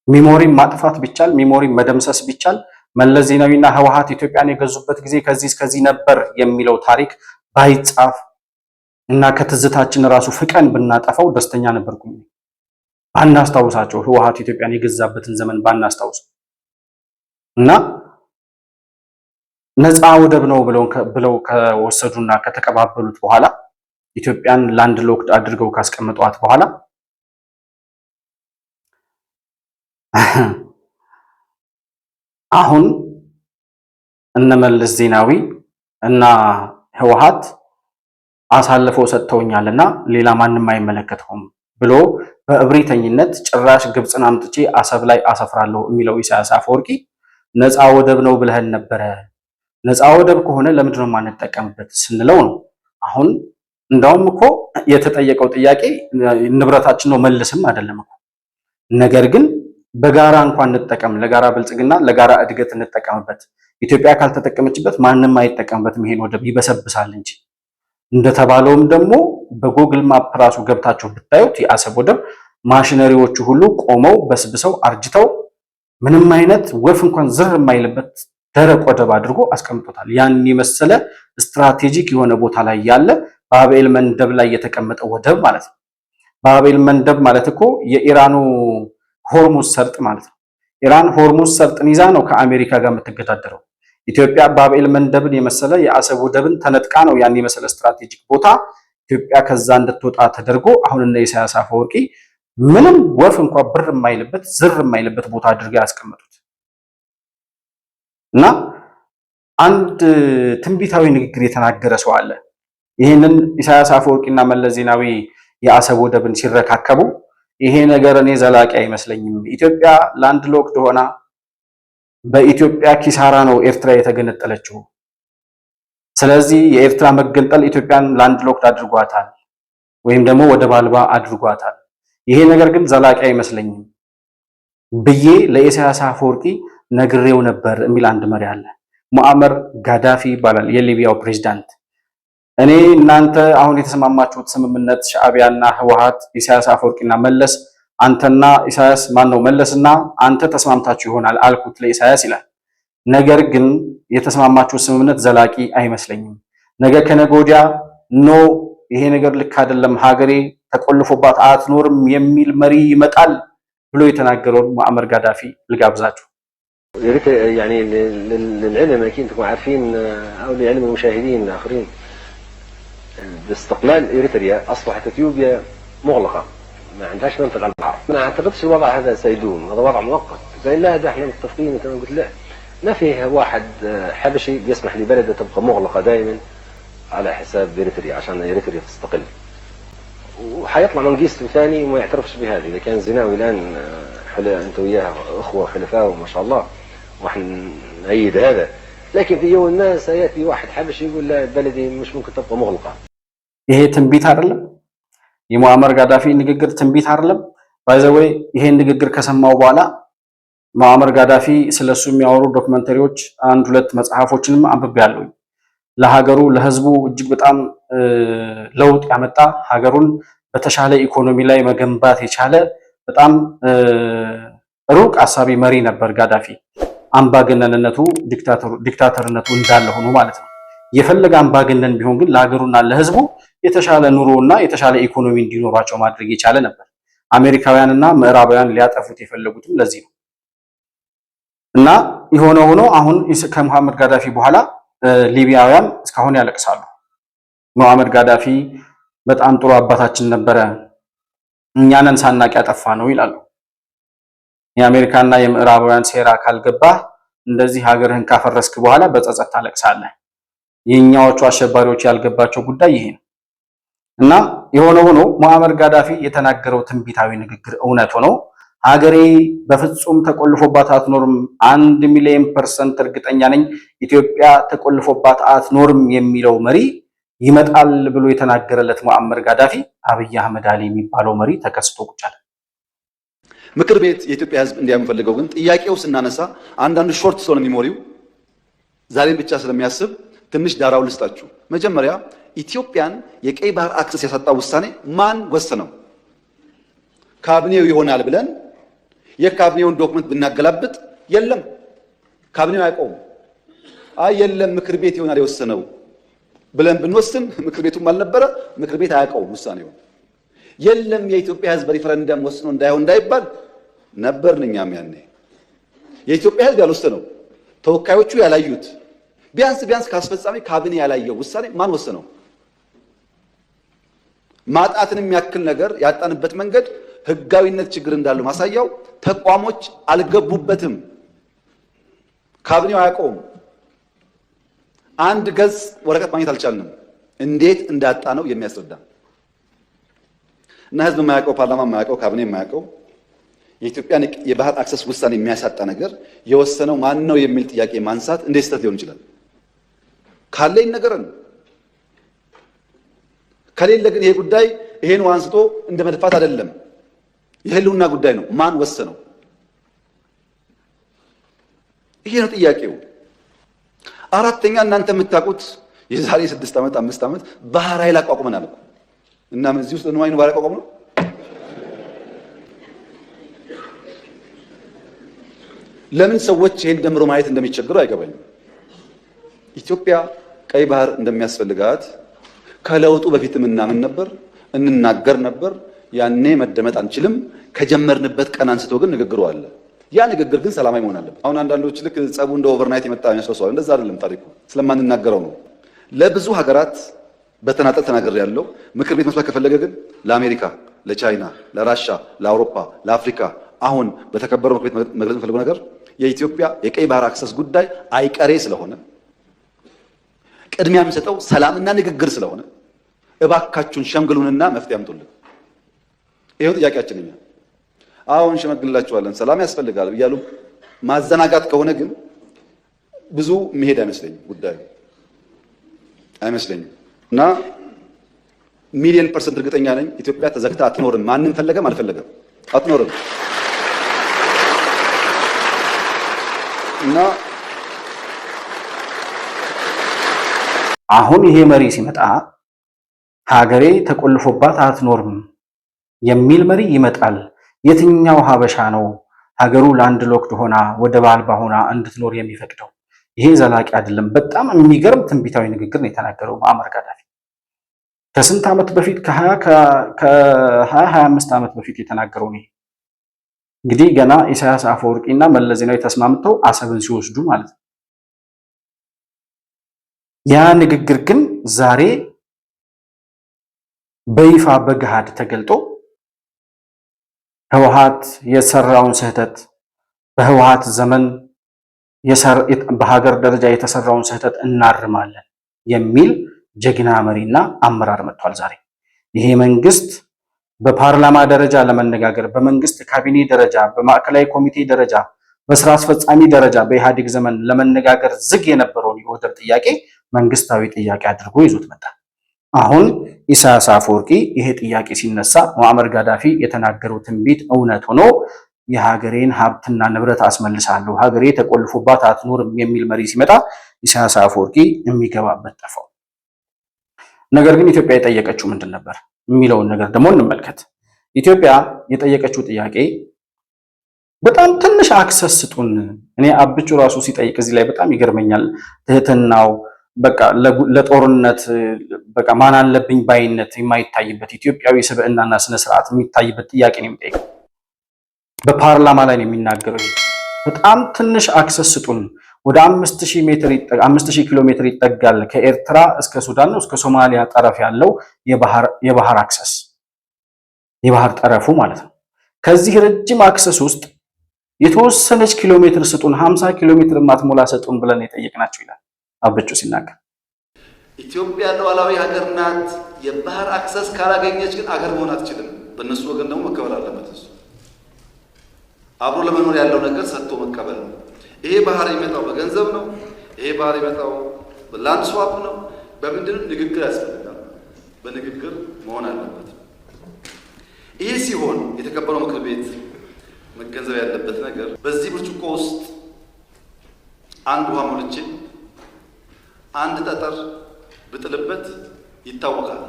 ሚሞሪ ማጥፋት ቢቻል ሚሞሪ መደምሰስ ቢቻል መለስ ዜናዊና ህወሓት ኢትዮጵያን የገዙበት ጊዜ ከዚህ እስከዚህ ነበር የሚለው ታሪክ ባይጻፍ እና ከትዝታችን ራሱ ፍቀን ብናጠፋው ደስተኛ ነበርኩኝ። ባናስታውሳቸው ህወሓት ኢትዮጵያን የገዛበትን ዘመን ባናስታውስ እና ነፃ ወደብ ነው ብለው ከወሰዱና ከተቀባበሉት በኋላ ኢትዮጵያን ላንድ ሎክድ አድርገው ካስቀመጧት በኋላ አሁን እነ መለስ ዜናዊ እና ህወሓት አሳልፈው ሰጥተውኛልና ሌላ ማንም አይመለከተውም ብሎ በእብሪተኝነት ጭራሽ ግብፅን አምጥቼ አሰብ ላይ አሰፍራለሁ የሚለው ኢሳያስ አፈወርቂ ነፃ ወደብ ነው ብለህን ነበረ። ነፃ ወደብ ከሆነ ለምንድን ነው የማንጠቀምበት ስንለው ነው። አሁን እንዳውም እኮ የተጠየቀው ጥያቄ ንብረታችን ነው መልስም አይደለም እኮ ነገር ግን በጋራ እንኳን እንጠቀም፣ ለጋራ ብልጽግና ለጋራ እድገት እንጠቀምበት። ኢትዮጵያ ካልተጠቀመችበት ማንም አይጠቀምበትም፣ ይሄን ወደብ ይበሰብሳል እንጂ እንደተባለውም ደግሞ በጎግል ማፕ ራሱ ገብታችሁ ብታዩት የአሰብ ወደብ ማሽነሪዎቹ ሁሉ ቆመው በስብሰው አርጅተው ምንም አይነት ወፍ እንኳን ዝር የማይልበት ደረቅ ወደብ አድርጎ አስቀምጦታል። ያን የመሰለ ስትራቴጂክ የሆነ ቦታ ላይ ያለ ባቤል መንደብ ላይ የተቀመጠ ወደብ ማለት ነው። ባቤል መንደብ ማለት እኮ የኢራኑ ሆርሙዝ ሰርጥ ማለት ነው። ኢራን ሆርሙዝ ሰርጥን ይዛ ነው ከአሜሪካ ጋር የምትገዳደረው። ኢትዮጵያ ባቤል መንደብን የመሰለ የአሰብ ወደብን ተነጥቃ ነው ያን የመሰለ ስትራቴጂክ ቦታ ኢትዮጵያ ከዛ እንድትወጣ ተደርጎ አሁን እነ ኢሳያስ አፈወርቂ ምንም ወፍ እንኳን ብር የማይልበት ዝር የማይልበት ቦታ አድርገው ያስቀመጡት እና አንድ ትንቢታዊ ንግግር የተናገረ ሰው አለ። ይህንን ኢሳያስ አፈወርቂና መለስ ዜናዊ የአሰብ ወደብን ሲረካከቡ ይሄ ነገር እኔ ዘላቂ አይመስለኝም፣ ኢትዮጵያ ላንድ ሎክድ ሆና በኢትዮጵያ ኪሳራ ነው ኤርትራ የተገነጠለችው። ስለዚህ የኤርትራ መገንጠል ኢትዮጵያን ላንድ ሎክድ አድርጓታል ወይም ደግሞ ወደብ አልባ አድርጓታል። ይሄ ነገር ግን ዘላቂ አይመስለኝም ብዬ ለኢሳያስ አፈወርቂ ነግሬው ነበር የሚል አንድ መሪ አለ። ሙአመር ጋዳፊ ይባላል የሊቢያው ፕሬዝዳንት። እኔ እናንተ አሁን የተስማማችሁት ስምምነት ሻዕቢያና ህወሓት ኢሳያስ አፈወርቂና መለስ አንተና ኢሳያስ ማነው መለስና አንተ ተስማምታችሁ ይሆናል አልኩት ለኢሳያስ ይላል። ነገር ግን የተስማማችሁት ስምምነት ዘላቂ አይመስለኝም። ነገ ከነገ ወዲያ ኖ ይሄ ነገር ልክ አይደለም፣ ሀገሬ ተቆልፎባት አትኖርም የሚል መሪ ይመጣል ብሎ የተናገረውን ሙአመር ጋዳፊ ልጋብዛችሁ። يعني للعلم اكيد انتم عارفين او لعلم المشاهدين الاخرين باستقلال اريتريا اصبحت اثيوبيا مغلقه ما عندهاش منفذ على البحر. ما اعتقدش الوضع هذا سيدوم، هذا وضع مؤقت. فإن لا ده احنا متفقين كما قلت لا ما فيه واحد حبشي بيسمح لبلده تبقى مغلقه دائما على حساب اريتريا عشان اريتريا تستقل. وحيطلع منقيستو ثاني وما يعترفش بهذه. اذا كان زناوي الان انت وياه اخوه وحلفاء وما شاء الله واحنا نأيد هذا، لكن في يوم ما سياتي واحد حبشي يقول لا بلدي مش ممكن تبقى مغلقه. ይሄ ትንቢት አይደለም? የሙአመር ጋዳፊ ንግግር ትንቢት አይደለም? ባይዘወይ ይሄን ንግግር ከሰማው በኋላ ሙአመር ጋዳፊ ስለሱ የሚያወሩ ዶክመንተሪዎች አንድ ሁለት መጽሐፎችንም አንብቤያለሁ። ለሀገሩ ለህዝቡ እጅግ በጣም ለውጥ ያመጣ ሀገሩን በተሻለ ኢኮኖሚ ላይ መገንባት የቻለ በጣም ሩቅ አሳቢ መሪ ነበር ጋዳፊ። አምባገነንነቱ ዲክታተርነቱ እንዳለ ሆኖ ማለት ነው። የፈለገ አምባገነን ቢሆን ግን ለሀገሩና ለህዝቡ የተሻለ ኑሮና የተሻለ ኢኮኖሚ እንዲኖራቸው ማድረግ የቻለ ነበር። አሜሪካውያንና ምዕራባውያን ሊያጠፉት የፈለጉትም ለዚህ ነው። እና የሆነ ሆኖ አሁን ከሙሐመድ ጋዳፊ በኋላ ሊቢያውያን እስካሁን ያለቅሳሉ። ሙሐመድ ጋዳፊ በጣም ጥሩ አባታችን ነበረ፣ እኛንን ሳናቅ ያጠፋ ነው ይላሉ። የአሜሪካና የምዕራባውያን ሴራ ካልገባ እንደዚህ ሀገርህን ካፈረስክ በኋላ በጸጸት ታለቅሳለህ። የኛዎቹ አሸባሪዎች ያልገባቸው ጉዳይ ይሄ ነው። እና የሆነ ሆኖ ሙአመር ጋዳፊ የተናገረው ትንቢታዊ ንግግር እውነት ሆኖ ሀገሬ በፍጹም ተቆልፎባት አትኖርም፣ 1,000,000% እርግጠኛ ነኝ ኢትዮጵያ ተቆልፎባት አትኖርም የሚለው መሪ ይመጣል ብሎ የተናገረለት ሙአመር ጋዳፊ አብይ አህመድ አሊ የሚባለው መሪ ተከስቶ ቁጭ አለ። ምክር ቤት የኢትዮጵያ ሕዝብ እንዲያምፈልገው ግን ጥያቄው ስናነሳ አንዳንዱ ሾርት ስለሆነ ሚሞሪው ዛሬን ብቻ ስለሚያስብ ትንሽ ዳራው ልስጣችሁ። መጀመሪያ ኢትዮጵያን የቀይ ባህር አክሰስ ያሳጣው ውሳኔ ማን ወሰነው? ካቢኔው ይሆናል ብለን የካቢኔውን ዶክመንት ብናገላብጥ የለም፣ ካቢኔው አያውቀውም። አይ የለም ምክር ቤት ይሆናል የወሰነው ብለን ብንወስን ምክር ቤቱም አልነበረ፣ ምክር ቤት አያውቀውም ውሳኔው። የለም የኢትዮጵያ ሕዝብ በሪፈረንደም ወስኖ እንዳይሆን እንዳይባል ነበርን እኛም ያኔ። የኢትዮጵያ ሕዝብ ያልወሰነው ተወካዮቹ ያላዩት ቢያንስ ካስፈጻሚ ካቢኔ ያላየው ውሳኔ ማን ወሰነው? ማጣትን የሚያክል ነገር ያጣንበት መንገድ ህጋዊነት ችግር እንዳለው ማሳያው ተቋሞች አልገቡበትም፣ ካቢኔው አያውቀውም። አንድ ገጽ ወረቀት ማግኘት አልቻልንም። እንዴት እንዳጣ ነው የሚያስረዳ እና ህዝብ የማያውቀው ፓርላማ የማያውቀው ካቢኔ የማያውቀው የኢትዮጵያን የባህር አክሰስ ውሳኔ የሚያሳጣ ነገር የወሰነው ማን ነው የሚል ጥያቄ ማንሳት እንዴት ስህተት ሊሆን ይችላል? ካለ ይነገረን። ከሌለ ግን ይሄ ጉዳይ ይሄን አንስቶ እንደ መድፋት አይደለም፣ የህልውና ጉዳይ ነው። ማን ወሰነው? ይሄ ነው ጥያቄው። አራተኛ እናንተ የምታውቁት የዛሬ 6 ዓመት 5 ዓመት ባህር ኃይል አቋቁመናል እኮ እና እዚህ ውስጥ ነው አይኑ ባላቆም ነው ለምን ሰዎች ይሄን ደምሮ ማየት እንደሚቸገሩ አይገባኝም። ኢትዮጵያ ቀይ ባህር እንደሚያስፈልጋት ከለውጡ በፊትም እናምን ነበር፣ እንናገር ነበር። ያኔ መደመጥ አንችልም። ከጀመርንበት ቀን አንስቶ ግን ንግግሩ አለ። ያ ንግግር ግን ሰላማዊ መሆን አለበት። አሁን አንዳንዶች ልክ ጸቡ እንደ ኦቨርናይት የመጣ ያስረሳዋል። እንደዛ አይደለም ታሪኩ፣ ስለማንናገረው ነው። ለብዙ ሀገራት በተናጠል ተናገር ያለው ምክር ቤት መስማት ከፈለገ ግን ለአሜሪካ፣ ለቻይና፣ ለራሻ፣ ለአውሮፓ፣ ለአፍሪካ አሁን በተከበረው ምክር ቤት መግለጽ የፈለገው ነገር የኢትዮጵያ የቀይ ባህር አክሰስ ጉዳይ አይቀሬ ስለሆነ ቅድሚያ የሚሰጠው ሰላምና ንግግር ስለሆነ እባካችሁን ሸምግሉንና መፍትሄ አምጡልን። ይሄው ጥያቄያችን እኛ አሁን ሸመግልላችኋለን ሰላም ያስፈልጋል እያሉ ማዘናጋት ከሆነ ግን ብዙ መሄድ አይመስለኝም ጉዳዩ አይመስለኝም። እና ሚሊዮን ፐርሰንት እርግጠኛ ነኝ ኢትዮጵያ ተዘግታ አትኖርም። ማንም ፈለገም አልፈለገም አትኖርም። እና አሁን ይሄ መሪ ሲመጣ ሀገሬ ተቆልፎባት አትኖርም የሚል መሪ ይመጣል። የትኛው ሀበሻ ነው ሀገሩ ላንድ ሎክድ ሆና ወደብ አልባ ሆና እንድትኖር የሚፈቅደው? ይሄ ዘላቂ አይደለም። በጣም የሚገርም ትንቢታዊ ንግግር ነው የተናገረው ሙአመር ጋዳፊ። ከስንት ዓመት በፊት ከ25 ዓመት በፊት የተናገረው ነው። እንግዲህ ገና ኢሳያስ አፈወርቂና መለስ ዜናዊ ተስማምተው አሰብን ሲወስዱ ማለት ነው። ያ ንግግር ግን ዛሬ በይፋ በገሃድ ተገልጦ ህወሓት የሰራውን ስህተት በህወሓት ዘመን በሀገር ደረጃ የተሰራውን ስህተት እናርማለን የሚል ጀግና መሪና አመራር መጥቷል። ዛሬ ይሄ መንግስት በፓርላማ ደረጃ ለመነጋገር በመንግስት ካቢኔ ደረጃ በማዕከላዊ ኮሚቴ ደረጃ በስራ አስፈጻሚ ደረጃ በኢህአዴግ ዘመን ለመነጋገር ዝግ የነበረውን የወደብ ጥያቄ መንግስታዊ ጥያቄ አድርጎ ይዞት መጣ። አሁን ኢሳያስ አፈወርቂ ይሄ ጥያቄ ሲነሳ ሙአመር ጋዳፊ የተናገረው ትንቢት እውነት ሆኖ የሀገሬን ሀብትና ንብረት አስመልሳለሁ፣ ሀገሬ ተቆልፎባት አትኖርም የሚል መሪ ሲመጣ ኢሳያስ አፈወርቂ የሚገባበት ጠፋው። ነገር ግን ኢትዮጵያ የጠየቀችው ምንድን ነበር የሚለውን ነገር ደግሞ እንመልከት። ኢትዮጵያ የጠየቀችው ጥያቄ በጣም ትንሽ አክሰስ ስጡን። እኔ አብቹ ራሱ ሲጠይቅ እዚህ ላይ በጣም ይገርመኛል። ትህትናው በቃ ለጦርነት በቃ ማን አለብኝ ባይነት የማይታይበት ኢትዮጵያዊ ስብዕናና ስነ ስርዓት የሚታይበት ጥያቄ ነው የሚጠይቀው። በፓርላማ ላይ ነው የሚናገረው። በጣም ትንሽ አክሰስ ስጡን። ወደ 5000 ኪሎ ሜትር ይጠጋል ከኤርትራ እስከ ሱዳን ነው እስከ ሶማሊያ ጠረፍ ያለው የባህር አክሰስ የባህር ጠረፉ ማለት ነው። ከዚህ ረጅም አክሰስ ውስጥ የተወሰነች ኪሎ ሜትር ስጡን፣ 50 ኪሎ ሜትር ማትሞላ ስጡን ብለን የጠየቅናቸው ይላል አበቹ ሲናገር። ኢትዮጵያ ሉዓላዊ ሀገር ናት። የባህር አክሰስ ካላገኘች ግን አገር መሆን አትችልም። በእነሱ ወገን ደግሞ መቀበል አለበት። እሱ አብሮ ለመኖር ያለው ነገር ሰጥቶ መቀበል ነው። ይሄ ባህር የመጣው በገንዘብ ነው። ይሄ ባህር የመጣው በላንድ ስዋፕ ነው። በምንድነው? ንግግር ያስፈልጋል። በንግግር መሆን አለበት። ይሄ ሲሆን የተከበረው ምክር ቤት መገንዘብ ያለበት ነገር በዚህ ብርጭቆ ውስጥ አንድ ውሃ ሞልቼ አንድ ጠጠር ብጥልበት ይታወቃል።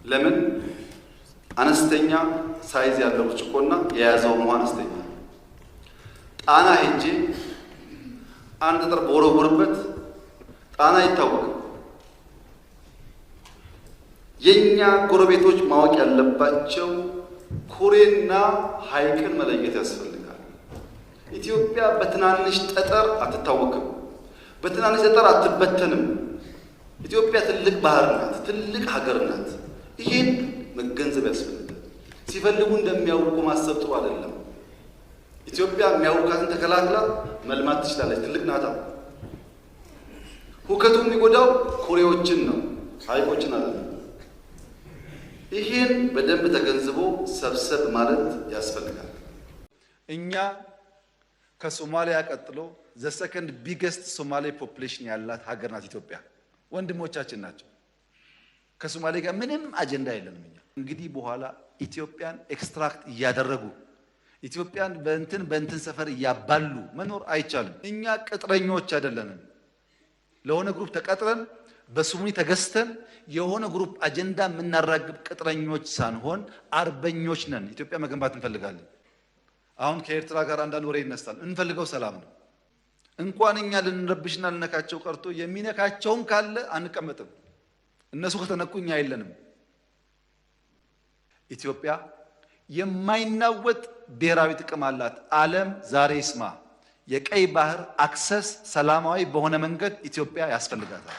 ለምን? አነስተኛ ሳይዝ ያለው ብርጭቆና የያዘው ውሃ አነስተኛ። ጣና ሄጄ አንድ ጠጠር በወረወርበት ጣና ይታወቃል። የኛ ጎረቤቶች ማወቅ ያለባቸው ኩሬና ሐይቅን መለየት ያስፈልጋል። ኢትዮጵያ በትናንሽ ጠጠር አትታወቅም። በትናንሽ ጠጠር አትበተንም። ኢትዮጵያ ትልቅ ባህር ናት፣ ትልቅ ሀገር ናት። ይህን መገንዘብ ያስፈልጋል። ሲፈልጉ እንደሚያውቁ ማሰብ ጥሩ አይደለም። ኢትዮጵያ የሚያውቃትን ተከላክላ መልማት ትችላለች። ትልቅ ናታ። ሁከቱ የሚጎዳው ኩሬዎችን ነው፣ ሐይቆችን አይደለም። ይህን በደንብ ተገንዝቦ ሰብሰብ ማለት ያስፈልጋል። እኛ ከሶማሊያ ቀጥሎ ዘሰከንድ ቢገስት ሶማሌ ፖፑሌሽን ያላት ሀገር ናት ኢትዮጵያ። ወንድሞቻችን ናቸው። ከሶማሌ ጋር ምንም አጀንዳ የለንም። እኛ እንግዲህ በኋላ ኢትዮጵያን ኤክስትራክት እያደረጉ ኢትዮጵያን በእንትን ሰፈር እያባሉ መኖር አይቻልም። እኛ ቅጥረኞች አይደለንም። ለሆነ ግሩፕ ተቀጥረን በስሙኒ ተገዝተን የሆነ ግሩፕ አጀንዳ የምናራግብ ቅጥረኞች ሳንሆን አርበኞች ነን። ኢትዮጵያ መገንባት እንፈልጋለን። አሁን ከኤርትራ ጋር አንዳንድ ወሬ ይነሳል። እንፈልገው ሰላም ነው። እንኳን እኛ ልንረብሽና ልነካቸው ቀርቶ የሚነካቸውም ካለ አንቀመጥም። እነሱ ከተነኩ እኛ የለንም። ኢትዮጵያ የማይናወጥ ብሔራዊ ጥቅም አላት። ዓለም ዛሬ ይስማ። የቀይ ባህር አክሰስ ሰላማዊ በሆነ መንገድ ኢትዮጵያ ያስፈልጋታል።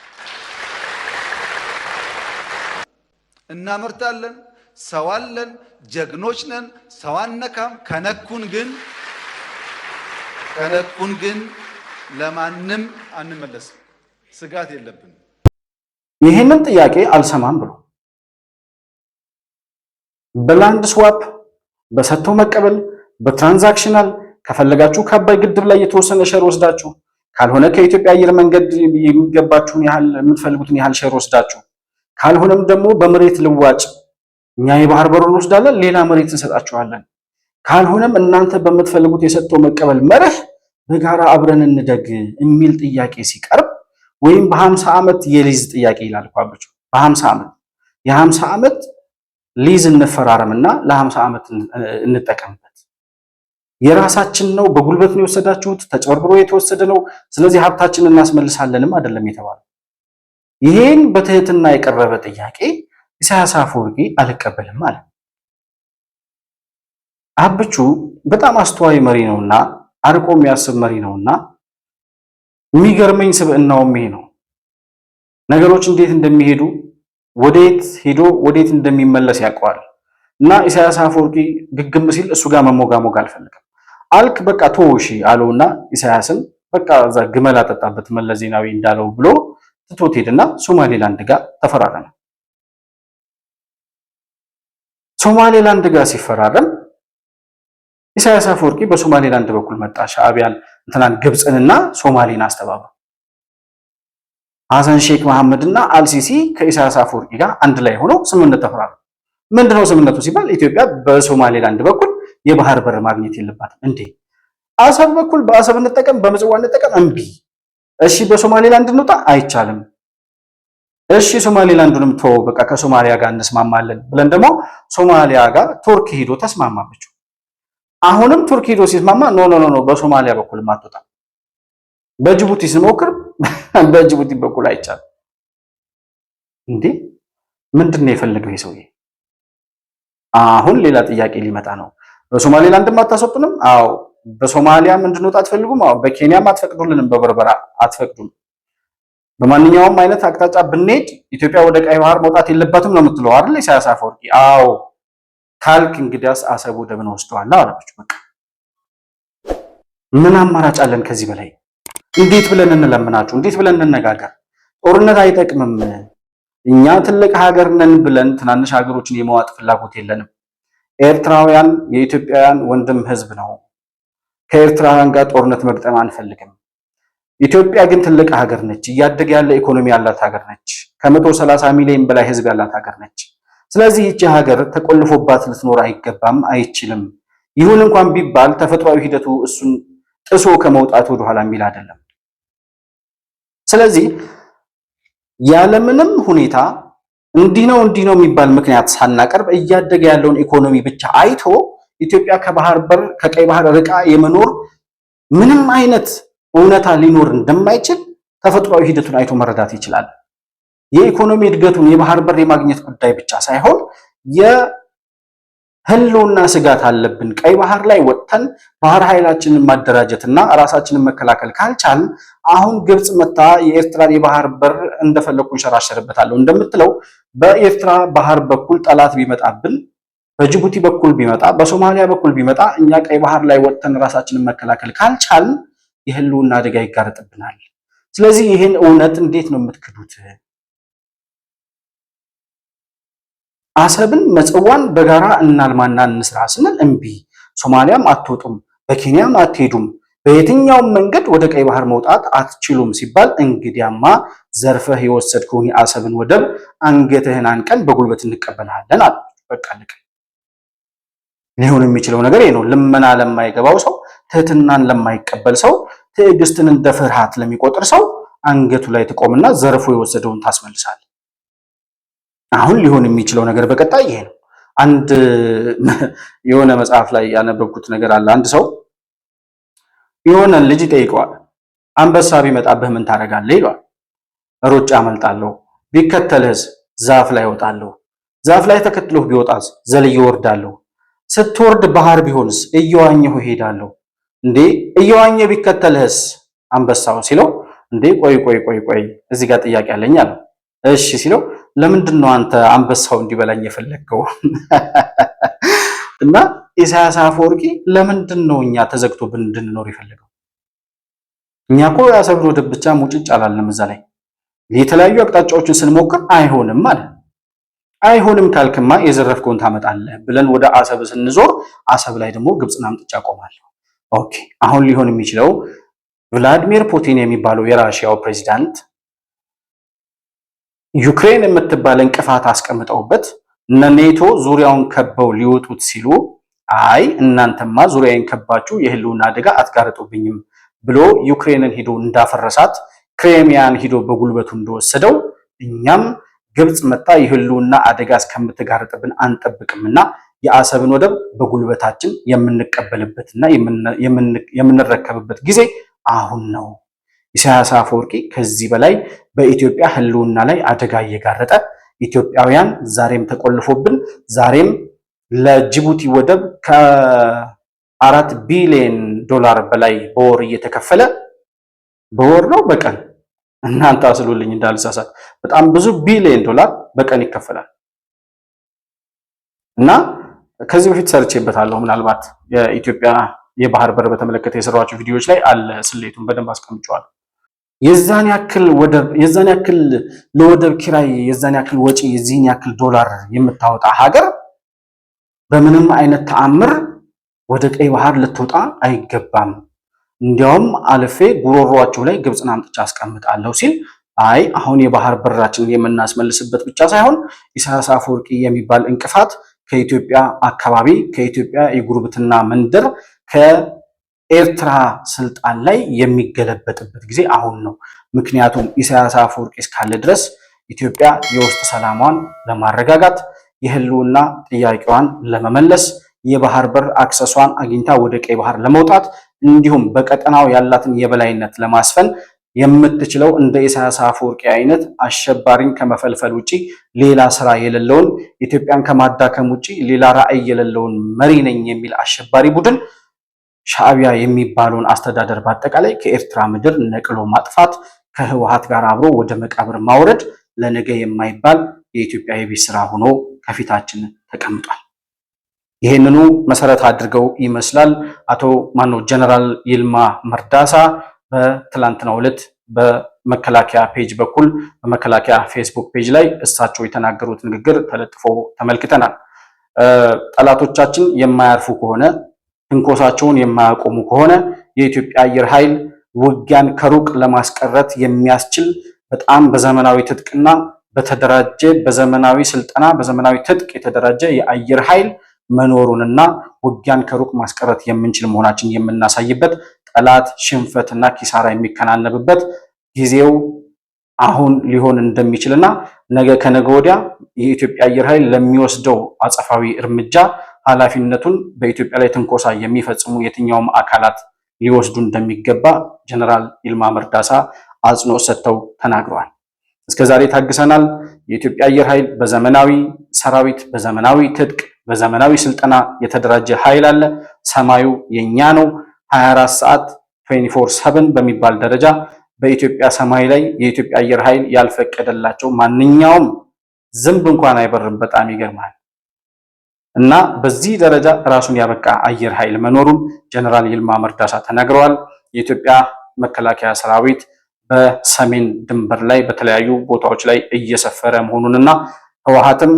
እናመርታለን፣ ሰው አለን፣ ጀግኖች ነን፣ ሰው አነካም። ከነኩን ግን ለማንም አንመለስም። ስጋት የለብንም። ይህንን ጥያቄ አልሰማም ብሎ በላንድ ስዋፕ በሰጥቶ መቀበል በትራንዛክሽናል ከፈለጋችሁ ከአባይ ግድብ ላይ የተወሰነ ሸር ወስዳችሁ ካልሆነ ከኢትዮጵያ አየር መንገድ የሚገባችሁን ያህል የምትፈልጉትን ያህል ሸር ወስዳችሁ ካልሆነም ደግሞ በመሬት ልዋጭ እኛ የባህር በሩን ወስዳለን ሌላ መሬት እንሰጣችኋለን ካልሆነም እናንተ በምትፈልጉት የሰጥቶ መቀበል መርህ በጋራ አብረን እንደግ የሚል ጥያቄ ሲቀርብ ወይም በ50 ዓመት የሊዝ ጥያቄ ይላል ቋብቹ በ50 ዓመት የ50 ዓመት ሊዝ እንፈራረምና ለ50 ዓመት እንጠቀምበት የራሳችን ነው በጉልበት ነው የወሰዳችሁት ተጨበርብሮ የተወሰደ ነው ስለዚህ ሀብታችንን እናስመልሳለንም አይደለም የተባለው ይሄን በትህትና የቀረበ ጥያቄ ኢሳያስ አፈወርቂ አልቀበልም ማለት አብቹ በጣም አስተዋይ መሪ ነውና አርቆ የሚያስብ መሪ ነውና የሚገርመኝ ስብዕናውም ይሄ ነው ነገሮች እንዴት እንደሚሄዱ ወዴት ሄዶ ወዴት እንደሚመለስ ያውቀዋል እና ኢሳያስ አፈወርቂ ግግም ሲል እሱ ጋር መሞጋሞግ አልፈልግም አልክ በቃ ተወሺ አለውና ኢሳያስን በቃ እዛ ግመል አጠጣበት መለስ ዜናዊ እንዳለው ብሎ ትቶት ሄድና ሶማሌላንድ ጋር ተፈራረመ ሶማሌላንድ ጋር ሲፈራረም ኢሳያስ አፈወርቂ በሶማሌላንድ በኩል መጣ ሻዕቢያን እንትናን ግብጽንና ሶማሌን አስተባበሩ ሐሰን ሼክ መሐመድና አልሲሲ ከኢሳያስ አፈወርቂ ጋር አንድ ላይ ሆነው ስምምነት ተፈራረሙ ምንድነው ስምምነቱ ሲባል ኢትዮጵያ በሶማሌላንድ በኩል የባህር በር ማግኘት የለባትም እንዴ አሰብ በኩል በአሰብ እንጠቀም በምጽዋ እንጠቀም እንቢ እሺ በሶማሌላንድ እንውጣ አይቻልም እሺ ሶማሌላንዱንም ተው በቃ ከሶማሊያ ጋር እንስማማለን ብለን ደግሞ ሶማሊያ ጋር ቱርክ ሄዶ ተስማማበች አሁንም ቱርክ ሄዶ ሲስማማ ኖ በሶማሊያ በኩል ማጥጣ በጅቡቲ ስሞክር በጅቡቲ በኩል አይቻልም እንዴ ምንድነው የፈለገው ይሰውዬ አሁን ሌላ ጥያቄ ሊመጣ ነው በሶማሌላንድ ማታሰጡንም አዎ በሶማሊያ ምንድነው ታትፈልጉም አዎ በኬንያም አትፈቅዱልንም በበርበራ አትፈቅዱም በማንኛውም አይነት አቅጣጫ ብንሄድ ኢትዮጵያ ወደ ቀይ ባህር መውጣት የለባትም ነው የምትለው አይደል ኢሳያስ አፈወርቂ አዎ ካልክ እንግዲያስ አሰብ ወደብን ወስደዋል አለች በቃ ምን አማራጭ አለን ከዚህ በላይ እንዴት ብለን እንለምናችሁ እንዴት ብለን እንነጋገር ጦርነት አይጠቅምም እኛ ትልቅ ሀገር ነን ብለን ትናንሽ ሀገሮችን የመዋጥ ፍላጎት የለንም ኤርትራውያን የኢትዮጵያውያን ወንድም ህዝብ ነው ከኤርትራውያን ጋር ጦርነት መግጠም አንፈልግም ኢትዮጵያ ግን ትልቅ ሀገር ነች እያደገ ያለ ኢኮኖሚ ያላት ሀገር ነች ከ130 ሚሊዮን በላይ ህዝብ ያላት ሀገር ነች ስለዚህ እቺ ሀገር ተቆልፎባት ልትኖር አይገባም አይችልም ይሁን እንኳን ቢባል ተፈጥሯዊ ሂደቱ እሱን ጥሶ ከመውጣት ወደ ኋላ የሚል አይደለም ስለዚህ ያለምንም ሁኔታ እንዲህ ነው የሚባል ምክንያት ሳናቀርብ እያደገ ያለውን ኢኮኖሚ ብቻ አይቶ ኢትዮጵያ ከባህር በር ከቀይ ባህር ርቃ የመኖር ምንም አይነት እውነታ ሊኖር እንደማይችል ተፈጥሯዊ ሂደቱን አይቶ መረዳት ይችላል የኢኮኖሚ እድገቱን የባህር በር የማግኘት ጉዳይ ብቻ ሳይሆን የህልውና ስጋት አለብን ቀይ ባህር ላይ ወጥተን ባህር ኃይላችንን ማደራጀትና ራሳችንን መከላከል ካልቻልን አሁን ግብጽ መታ የኤርትራን የባህር በር እንደፈለኩ እንሸራሸርበታለሁ እንደምትለው በኤርትራ ባህር በኩል ጠላት ቢመጣብን በጅቡቲ በኩል ቢመጣ በሶማሊያ በኩል ቢመጣ እኛ ቀይ ባህር ላይ ወጥተን ራሳችንን መከላከል ካልቻልን የህልውና አደጋ ይጋረጥብናል ስለዚህ ይሄን እውነት እንዴት ነው የምትክዱት አሰብን መጽዋን በጋራ እናልማና እንስራ ስንል እንቢ ሶማሊያም አትወጡም በኬንያም አትሄዱም በየትኛውም መንገድ ወደ ቀይ ባህር መውጣት አትችሉም ሲባል እንግዲያማ ዘርፈህ የወሰድከውን የአሰብን ወደብ አንገትህን አንቀን በጉልበት እንቀበላለን አሉ በቃ ልክ ሊሆን የሚችለው ነገር ይሄ ነው ልመና ለማይገባው ሰው ትህትናን ለማይቀበል ሰው ትዕግስትን እንደ ፍርሃት ለሚቆጥር ሰው አንገቱ ላይ ትቆምና ዘርፎ የወሰደውን ታስመልሳል። አሁን ሊሆን የሚችለው ነገር በቀጣይ ይሄ ነው። አንድ የሆነ መጽሐፍ ላይ ያነበብኩት ነገር አለ። አንድ ሰው የሆነ ልጅ ይጠይቀዋል። አንበሳ ቢመጣብህ ምን ታደርጋለህ ይለዋል። ሮጬ አመልጣለሁ። ቢከተልህስ? ዛፍ ላይ እወጣለሁ። ዛፍ ላይ ተከትሎህ ቢወጣስ? ዘልዬ እወርዳለሁ። ስትወርድ ባህር ቢሆንስ? እየዋኘሁ እሄዳለሁ። እንዴ እየዋኘ ቢከተልህስ አንበሳው ሲለው፣ እንዴ ቆይ እዚህ ጋር ጥያቄ አለኝ አለ። እሺ ሲለው፣ ለምንድን ነው አንተ አንበሳው እንዲበላኝ የፈለግከው? እና ኢሳያስ አፈወርቂ ለምንድን ነው እኛ ተዘግቶብን እንድንኖር የፈለገው? እኛ እኮ የአሰብን ወደብ ብቻ ሙጭጭ አላልንም። እዛ ላይ የተለያዩ አቅጣጫዎችን ስንሞክር አይሆንም አለ። አይሆንም ካልክማ የዘረፍከውን ታመጣለህ ብለን ወደ አሰብ ስንዞር አሰብ ላይ ደግሞ ግብፅን አምጥቼ አቆማለሁ። ኦኬ አሁን ሊሆን የሚችለው ቭላዲሚር ፑቲን የሚባለው የራሽያው ፕሬዚዳንት ዩክሬን የምትባል እንቅፋት አስቀምጠውበት እነ ኔቶ ዙሪያውን ከበው ሊወጡት ሲሉ አይ እናንተማ ዙሪያውን ከባችሁ የህልውና አደጋ አትጋርጡብኝም ብሎ ዩክሬንን ሂዶ እንዳፈረሳት ክሬሚያን ሂዶ በጉልበቱ እንደወሰደው እኛም ግብፅ መጣ የህልውና አደጋ እስከምትጋርጥብን አንጠብቅምና የአሰብን ወደብ በጉልበታችን የምንቀበልበትና የምንረከብበት ጊዜ አሁን ነው። ኢሳያስ አፈወርቂ ከዚህ በላይ በኢትዮጵያ ህልውና ላይ አደጋ እየጋረጠ ኢትዮጵያውያን ዛሬም ተቆልፎብን ዛሬም ለጅቡቲ ወደብ ከ4 ቢሊዮን ዶላር በላይ በወር እየተከፈለ በወር ነው በቀን እናንተ አስሉልኝ እንዳልሳሳት በጣም ብዙ ቢሊዮን ዶላር በቀን ይከፈላል። እና ከዚህ በፊት ሰርቼበታለሁ። ምናልባት የኢትዮጵያ የባህር በር በተመለከተ የሰራኋቸው ቪዲዮዎች ላይ አለ ስሌቱን በደንብ አስቀምጨዋለሁ። የዛን ያክል ለወደብ ኪራይ የዛን ያክል ወጪ የዚህን ያክል ዶላር የምታወጣ ሀገር በምንም አይነት ተአምር ወደ ቀይ ባህር ልትወጣ አይገባም። እንዲያውም አልፌ ጉሮሯቸው ላይ ግብፅን አምጥቻ አስቀምጣለሁ ሲል አይ አሁን የባህር በራችንን የምናስመልስበት ብቻ ሳይሆን ኢሳያስ አፈወርቂ የሚባል እንቅፋት ከኢትዮጵያ አካባቢ ከኢትዮጵያ የጉርብትና መንደር ከኤርትራ ስልጣን ላይ የሚገለበጥበት ጊዜ አሁን ነው። ምክንያቱም ኢሳያስ አፈወርቂ እስካለ ድረስ ኢትዮጵያ የውስጥ ሰላሟን ለማረጋጋት የህልውና ጥያቄዋን ለመመለስ የባህር በር አክሰሷን አግኝታ ወደ ቀይ ባህር ለመውጣት እንዲሁም በቀጠናው ያላትን የበላይነት ለማስፈን የምትችለው እንደ ኢሳያስ አፈወርቂ አይነት አሸባሪን ከመፈልፈል ውጪ ሌላ ስራ የሌለውን ኢትዮጵያን ከማዳከም ውጪ ሌላ ራዕይ የሌለውን መሪ ነኝ የሚል አሸባሪ ቡድን ሻዕቢያ የሚባለውን አስተዳደር በአጠቃላይ ከኤርትራ ምድር ነቅሎ ማጥፋት ከህወሓት ጋር አብሮ ወደ መቃብር ማውረድ ለነገ የማይባል የኢትዮጵያ የቤት ስራ ሆኖ ከፊታችን ተቀምጧል። ይሄንኑ መሰረት አድርገው ይመስላል አቶ ጀነራል ይልማ መርዳሳ በትላንትናው ዕለት በመከላከያ ፔጅ በኩል በመከላከያ ፌስቡክ ፔጅ ላይ እሳቸው የተናገሩት ንግግር ተለጥፎ ተመልክተናል። ጠላቶቻችን የማያርፉ ከሆነ ትንኮሳቸውን የማያቆሙ ከሆነ የኢትዮጵያ አየር ኃይል ውጊያን ከሩቅ ለማስቀረት የሚያስችል በጣም በዘመናዊ ትጥቅና በተደራጀ በዘመናዊ ስልጠና በዘመናዊ ትጥቅ የተደራጀ የአየር ኃይል መኖሩንና ውጊያን ከሩቅ ማስቀረት የምንችል መሆናችን የምናሳይበት ጠላት ሽንፈትና ኪሳራ የሚከናነብበት ጊዜው አሁን ሊሆን እንደሚችልና ነገ ከነገ ወዲያ የኢትዮጵያ አየር ኃይል ለሚወስደው አጸፋዊ እርምጃ ኃላፊነቱን በኢትዮጵያ ላይ ትንኮሳ የሚፈጽሙ የትኛውም አካላት ሊወስዱ እንደሚገባ ጀነራል ይልማ መርዳሳ አጽንኦት ሰጥተው ተናግረዋል። እስከዛሬ ታግሰናል። የኢትዮጵያ አየር ኃይል በዘመናዊ ሰራዊት፣ በዘመናዊ ትጥቅ፣ በዘመናዊ ስልጠና የተደራጀ ኃይል አለ። ሰማዩ የኛ ነው። 24 ሰዓት 24/7 በሚባል ደረጃ በኢትዮጵያ ሰማይ ላይ የኢትዮጵያ አየር ኃይል ያልፈቀደላቸው ማንኛውም ዝንብ እንኳን አይበርም። በጣም ይገርማል። እና በዚህ ደረጃ ራሱን ያበቃ አየር ኃይል መኖሩን ጀነራል ይልማ መርዳሳ ተናግረዋል። የኢትዮጵያ መከላከያ ሰራዊት በሰሜን ድንበር ላይ በተለያዩ ቦታዎች ላይ እየሰፈረ መሆኑንና ህወሓትም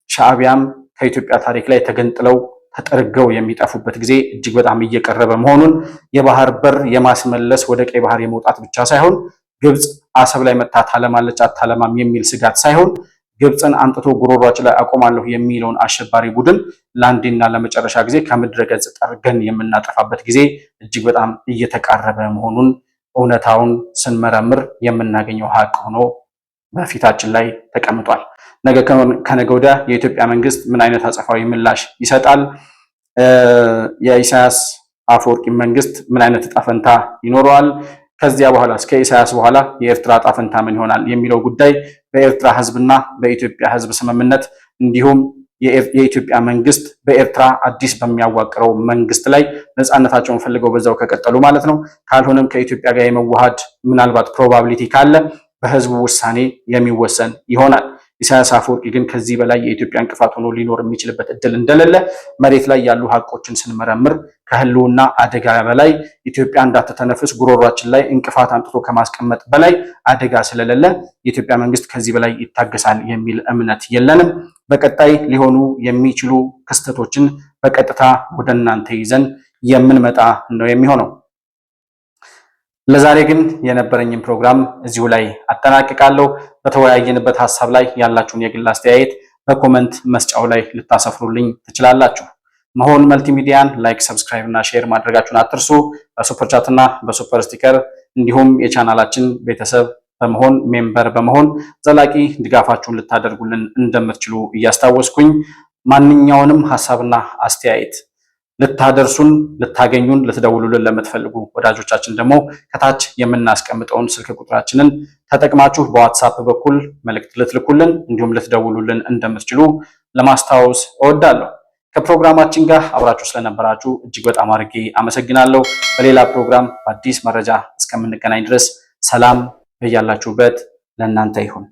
ሻዕቢያም ከኢትዮጵያ ታሪክ ላይ ተገንጥለው ተጠርገው የሚጠፉበት ጊዜ እጅግ በጣም እየቀረበ መሆኑን የባህር በር የማስመለስ ወደ ቀይ ባህር የመውጣት ብቻ ሳይሆን ግብፅ አሰብ ላይ መታ ታለማለች አታለማም የሚል ስጋት ሳይሆን ግብፅን አምጥቶ ጉሮሯችን ላይ አቆማለሁ የሚለውን አሸባሪ ቡድን ለአንዴና ለመጨረሻ ጊዜ ከምድረ ገጽ ጠርገን የምናጠፋበት ጊዜ እጅግ በጣም እየተቃረበ መሆኑን እውነታውን ስንመረምር የምናገኘው ሀቅ ሆኖ በፊታችን ላይ ተቀምጧል። ነገ ከነገ ወዲያ የኢትዮጵያ መንግስት ምን አይነት አጸፋዊ ምላሽ ይሰጣል? የኢሳያስ አፈወርቂ መንግስት ምን አይነት ዕጣ ፈንታ ይኖረዋል? ከዚያ በኋላ እስከ ኢሳያስ በኋላ የኤርትራ ዕጣ ፈንታ ምን ይሆናል የሚለው ጉዳይ በኤርትራ ህዝብና በኢትዮጵያ ህዝብ ስምምነት እንዲሁም የኢትዮጵያ መንግስት በኤርትራ አዲስ በሚያዋቅረው መንግስት ላይ ነፃነታቸውን ፈልገው በዛው ከቀጠሉ ማለት ነው። ካልሆነም ከኢትዮጵያ ጋር የመዋሃድ ምናልባት ፕሮባቢሊቲ ካለ በህዝቡ ውሳኔ የሚወሰን ይሆናል። ኢሳያስ አፈወርቂ ግን ከዚህ በላይ የኢትዮጵያ እንቅፋት ሆኖ ሊኖር የሚችልበት እድል እንደሌለ መሬት ላይ ያሉ ሀቆችን ስንመረምር ከህልውና አደጋ በላይ ኢትዮጵያ እንዳትተነፍስ ጉሮሯችን ላይ እንቅፋት አምጥቶ ከማስቀመጥ በላይ አደጋ ስለሌለ የኢትዮጵያ መንግስት ከዚህ በላይ ይታገሳል የሚል እምነት የለንም። በቀጣይ ሊሆኑ የሚችሉ ክስተቶችን በቀጥታ ወደ እናንተ ይዘን የምንመጣ ነው የሚሆነው። ለዛሬ ግን የነበረኝን ፕሮግራም እዚሁ ላይ አጠናቅቃለሁ። በተወያየንበት ሐሳብ ላይ ያላችሁን የግል አስተያየት በኮመንት መስጫው ላይ ልታሰፍሩልኝ ትችላላችሁ። መሆን መልቲሚዲያን ላይክ፣ ሰብስክራይብ እና ሼር ማድረጋችሁን አትርሱ። በሱፐር ቻት እና በሱፐር ስቲከር እንዲሁም የቻናላችን ቤተሰብ በመሆን ሜምበር በመሆን ዘላቂ ድጋፋችሁን ልታደርጉልን እንደምትችሉ እያስታወስኩኝ ማንኛውንም ሐሳብና አስተያየት ልታደርሱን ልታገኙን ልትደውሉልን ለምትፈልጉ ወዳጆቻችን ደግሞ ከታች የምናስቀምጠውን ስልክ ቁጥራችንን ተጠቅማችሁ በዋትስአፕ በኩል መልእክት ልትልኩልን እንዲሁም ልትደውሉልን እንደምትችሉ ለማስታወስ እወዳለሁ። ከፕሮግራማችን ጋር አብራችሁ ስለነበራችሁ እጅግ በጣም አድርጌ አመሰግናለሁ። በሌላ ፕሮግራም በአዲስ መረጃ እስከምንገናኝ ድረስ ሰላም በያላችሁበት ለእናንተ ይሁን።